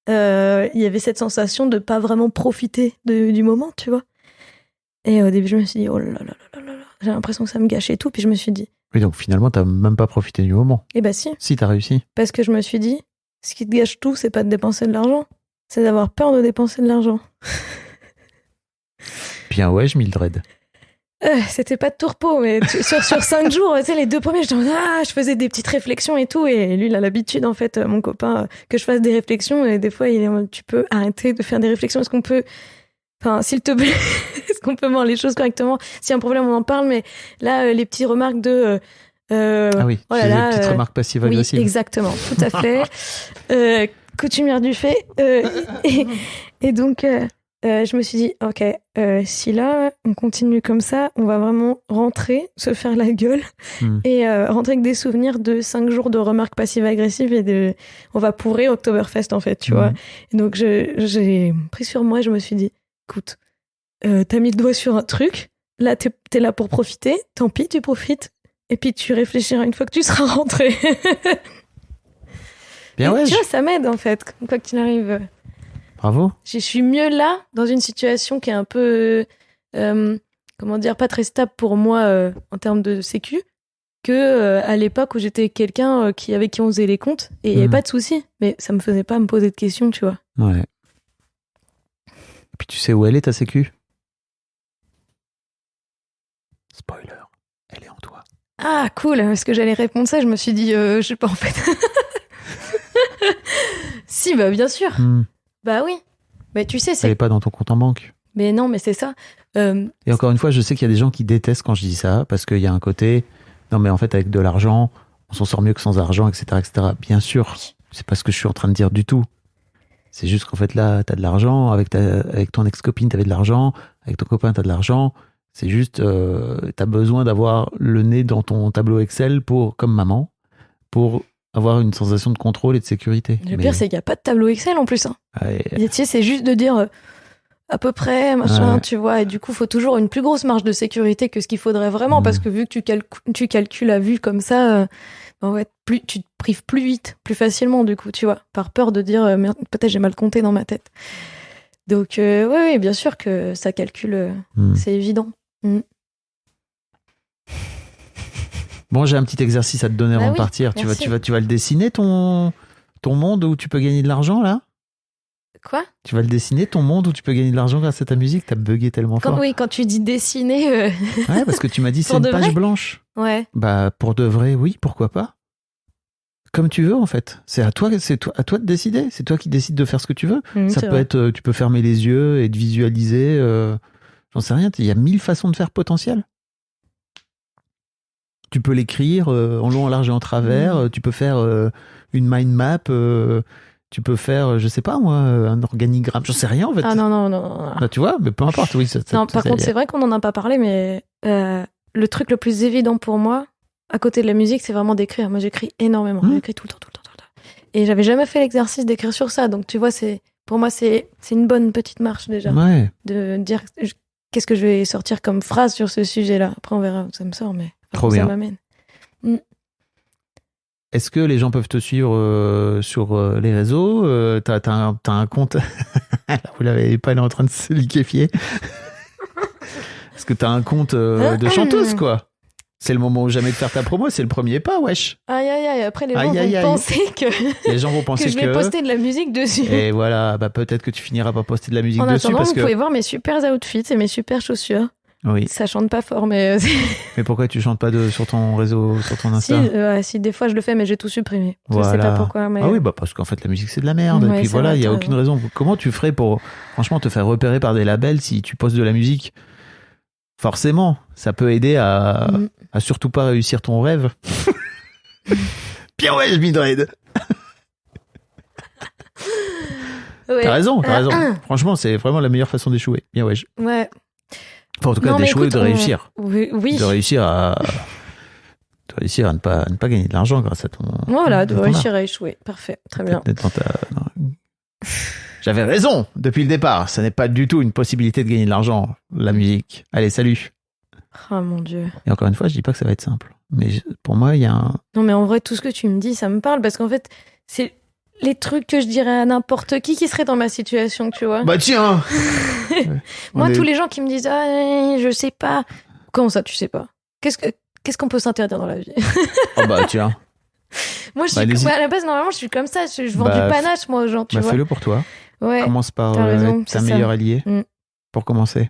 S1: il y avait cette sensation de pas vraiment profiter du moment, tu vois. Et au début, je me suis dit, oh là là là là là, j'ai l'impression que ça me gâchait tout. Puis je me suis dit...
S2: Oui, donc finalement, t'as même pas profité du moment.
S1: Eh ben si.
S2: Si, t'as réussi.
S1: Parce que je me suis dit, ce qui te gâche tout, c'est pas de dépenser de l'argent, c'est d'avoir peur de dépenser de l'argent.
S2: Bien ouais, Mildred.
S1: C'était pas de tourpeau, mais sur 5 jours, tu sais, les 2 premiers, je faisais des petites réflexions et tout, et lui, il a l'habitude, en fait, mon copain, que je fasse des réflexions, et des fois, il est en mode, tu peux arrêter de faire des réflexions, est-ce qu'on peut, enfin, s'il te plaît, est-ce qu'on peut voir les choses correctement? S'il y a un problème, on en parle, mais là, les petites remarques de,
S2: ah oui,
S1: oh là là,
S2: les petites remarques passives-agressives.
S1: Oui, exactement, tout à fait. Coutumière du fait. Et donc, je me suis dit, ok, si là, on continue comme ça, on va vraiment rentrer, se faire la gueule, et rentrer avec des souvenirs de 5 jours de remarques passives-agressives, et on va pourrir Oktoberfest, en fait, tu vois. Et donc, j'ai pris sur moi, et je me suis dit, écoute, t'as mis le doigt sur un truc, là, t'es là pour profiter, tant pis, tu profites, et puis tu réfléchiras une fois que tu seras rentré.
S2: Bien ouais.
S1: Tu vois, ça m'aide, en fait, quoi qu'il arrive.
S2: Bravo.
S1: Je suis mieux là, dans une situation qui est un peu, comment dire, pas très stable pour moi en termes de sécu, que à l'époque où j'étais quelqu'un avec qui on faisait les comptes, et il n'y avait pas de souci. Mais ça me faisait pas me poser de questions, tu vois.
S2: Ouais. Et puis tu sais où elle est, ta sécu? Spoiler, elle est en toi.
S1: Ah, cool, parce que j'allais répondre ça, je me suis dit, je sais pas, en fait. Si, bah bien sûr. Bah oui. Mais tu sais,
S2: elle est pas dans ton compte en banque.
S1: Mais non, mais c'est ça.
S2: Et encore une fois, je sais qu'il y a des gens qui détestent quand je dis ça, parce qu'il y a un côté, non mais en fait avec de l'argent, on s'en sort mieux que sans argent, etc., etc. Bien sûr, c'est pas ce que je suis en train de dire du tout. C'est juste qu'en fait là, t'as de l'argent, avec ton ex-copine, t'avais de l'argent, avec ton copain, t'as de l'argent. C'est juste, t'as besoin d'avoir le nez dans ton tableau Excel comme maman, pour avoir une sensation de contrôle et de sécurité.
S1: Le pire, c'est qu'il n'y a pas de tableau Excel en plus. Hein.
S2: Ouais.
S1: Tu sais, c'est juste de dire à peu près, machin, tu vois. Et du coup, il faut toujours une plus grosse marge de sécurité que ce qu'il faudrait vraiment, parce que vu que tu calcules à vue comme ça, en fait, tu te prives plus vite, plus facilement, du coup, tu vois, par peur de dire, merde, peut-être j'ai mal compté dans ma tête. Donc, oui, bien sûr que ça calcule, c'est évident.
S2: Bon, j'ai un petit exercice à te donner avant de partir. Tu vas le dessiner, ton monde où tu peux gagner de l'argent, là?
S1: Quoi?
S2: Tu vas le dessiner, ton monde où tu peux gagner de l'argent grâce à ta musique? T'as bugué tellement fort.
S1: Oui, quand tu dis dessiner...
S2: Ouais, parce que tu m'as dit c'est une page blanche.
S1: Ouais.
S2: Bah, pour de vrai, oui, pourquoi pas? Comme tu veux, en fait. C'est à toi de décider. C'est toi qui décides de faire ce que tu veux. Ça peut être, tu peux fermer les yeux et te visualiser. J'en sais rien. Il y a 1000 façons de faire potentiel. Tu peux l'écrire en long, en large et en travers. Tu peux faire une mind map. Tu peux faire, je sais pas moi, un organigramme. J'en sais rien en fait.
S1: Ah non.
S2: Bah, tu vois, mais peu importe. Oui.
S1: Par contre, c'est vrai qu'on en a pas parlé, mais le truc le plus évident pour moi, à côté de la musique, c'est vraiment d'écrire. Moi, j'écris énormément. J'écris tout le temps. Et j'avais jamais fait l'exercice d'écrire sur ça. Donc, tu vois, pour moi, c'est une bonne petite marche déjà.
S2: Ouais.
S1: De dire qu'est-ce que je vais sortir comme phrase sur ce sujet-là. Après, on verra où ça me sort, mais
S2: trop
S1: ça
S2: bien.
S1: m'amène.
S2: Est-ce que les gens peuvent te suivre sur les réseaux? T'as un compte. Vous l'avez pas, elle est en train de se liquéfier. Est-ce que t'as un compte de chanteuse, quoi? C'est le moment ou jamais de faire ta promo, c'est le premier pas, wesh.
S1: Aïe. Après, les gens vont penser que...
S2: Les gens vont penser
S1: que je vais poster de la musique dessus.
S2: Et voilà, bah peut-être que tu finiras par poster de la musique dessus.
S1: Vous pouvez voir mes super outfits et mes super chaussures.
S2: Oui.
S1: Ça chante pas fort, mais...
S2: Mais pourquoi tu chantes pas sur ton réseau, sur ton Insta?
S1: Si, des fois je le fais, mais j'ai tout supprimé.
S2: Voilà.
S1: Je sais pas pourquoi, mais...
S2: Ah oui, bah parce qu'en fait la musique c'est de la merde.
S1: Ouais,
S2: et puis voilà, il y a aucune raison. Comment tu ferais pour, franchement, te faire repérer par des labels si tu postes de la musique? Forcément, ça peut aider à surtout pas réussir ton rêve. Bien ouais, Mildred.
S1: Ouais.
S2: T'as raison. Franchement, c'est vraiment la meilleure façon d'échouer. Bien ouais.
S1: Ouais.
S2: Enfin, en tout cas, d'échouer ou de réussir.
S1: Oui.
S2: De réussir à ne pas gagner de l'argent grâce à ton...
S1: Voilà, de réussir à échouer. Parfait, très bien.
S2: J'avais raison depuis le départ. Ça n'est pas du tout une possibilité de gagner de l'argent, la musique. Allez, salut.
S1: Oh mon Dieu.
S2: Et encore une fois, je dis pas que ça va être simple. Mais pour moi, il y a un... Non,
S1: mais en vrai, tout ce que tu me dis, ça me parle. Parce qu'en fait, c'est les trucs que je dirais à n'importe qui serait dans ma situation, tu vois.
S2: Bah tiens.
S1: Moi, tous les gens qui me disent « Ah, je sais pas ». Comment ça, tu sais pas? Qu'est-ce qu'on peut s'interdire dans la vie?
S2: Oh bah tiens.
S1: Moi, à la base, normalement, je suis comme ça. Je vends du panache, moi, aux gens, tu vois.
S2: Fais-le pour toi.
S1: Ouais.
S2: Commence par
S1: raison,
S2: ta meilleure alliée pour commencer.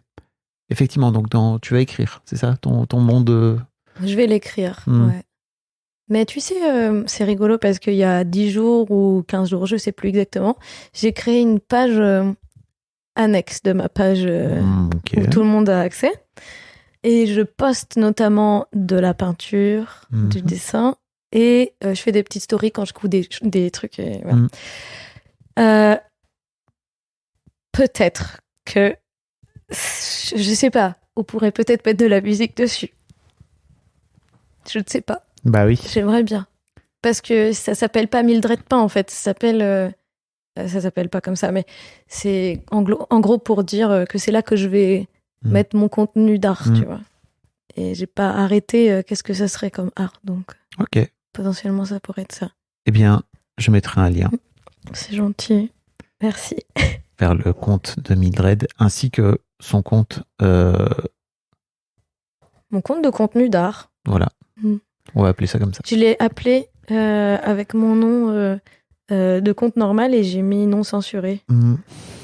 S2: Effectivement, donc tu vas écrire, c'est ça, ton monde.
S1: Je vais l'écrire, ouais. Mais tu sais, c'est rigolo parce qu'il y a 10 jours ou 15 jours, je sais plus exactement, j'ai créé une page annexe de ma page où tout le monde a accès. Et je poste notamment de la peinture, du dessin, et je fais des petites stories quand je couds des trucs. Et voilà. Peut-être que, je sais pas, on pourrait peut-être mettre de la musique dessus. Je ne sais pas.
S2: Bah oui.
S1: J'aimerais bien. Parce que ça s'appelle pas Mildred Pain, en fait. Ça s'appelle pas comme ça, mais c'est en gros pour dire que c'est là que je vais mettre mon contenu d'art, tu vois. Et j'ai pas arrêté qu'est-ce que ça serait comme art, donc potentiellement ça pourrait être ça.
S2: Eh bien, je mettrai un lien.
S1: C'est gentil. Merci.
S2: Vers le compte de Mildred, ainsi que son compte...
S1: Mon compte de contenu d'art.
S2: Voilà. On va appeler ça comme ça.
S1: Je l'ai appelé avec mon nom de compte normal et j'ai mis non censuré.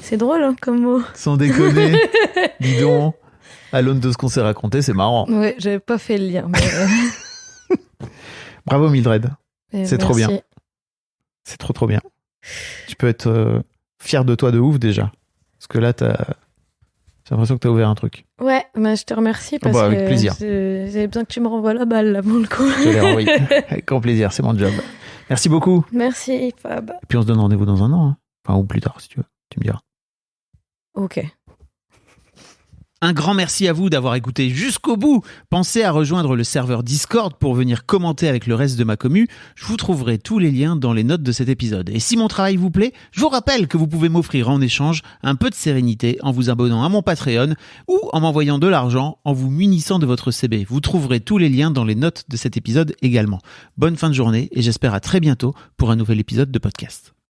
S1: C'est drôle hein, comme mot.
S2: Sans déconner. Dis donc, à l'aune de ce qu'on s'est raconté, c'est marrant.
S1: Ouais, j'avais pas fait le lien. Mais...
S2: Bravo Mildred. C'est trop bien.
S1: Merci.
S2: C'est trop bien. Tu peux être fier de toi de ouf déjà. Parce que là, j'ai l'impression que t'as ouvert un truc.
S1: Ouais, mais je te remercie parce
S2: avec plaisir.
S1: que j'avais besoin que tu me renvoies la balle là pour le coup.
S2: Je l'ai renvoyé. Avec grand plaisir, c'est mon job. Merci beaucoup.
S1: Merci Fab.
S2: Et puis on se donne rendez-vous dans un an. Hein. Enfin, ou plus tard si tu veux. Tu me diras.
S1: Ok.
S2: Un grand merci à vous d'avoir écouté jusqu'au bout. Pensez à rejoindre le serveur Discord pour venir commenter avec le reste de ma commu. Je vous trouverai tous les liens dans les notes de cet épisode. Et si mon travail vous plaît, je vous rappelle que vous pouvez m'offrir en échange un peu de sérénité en vous abonnant à mon Patreon ou en m'envoyant de l'argent en vous munissant de votre CB. Vous trouverez tous les liens dans les notes de cet épisode également. Bonne fin de journée et j'espère à très bientôt pour un nouvel épisode de podcast.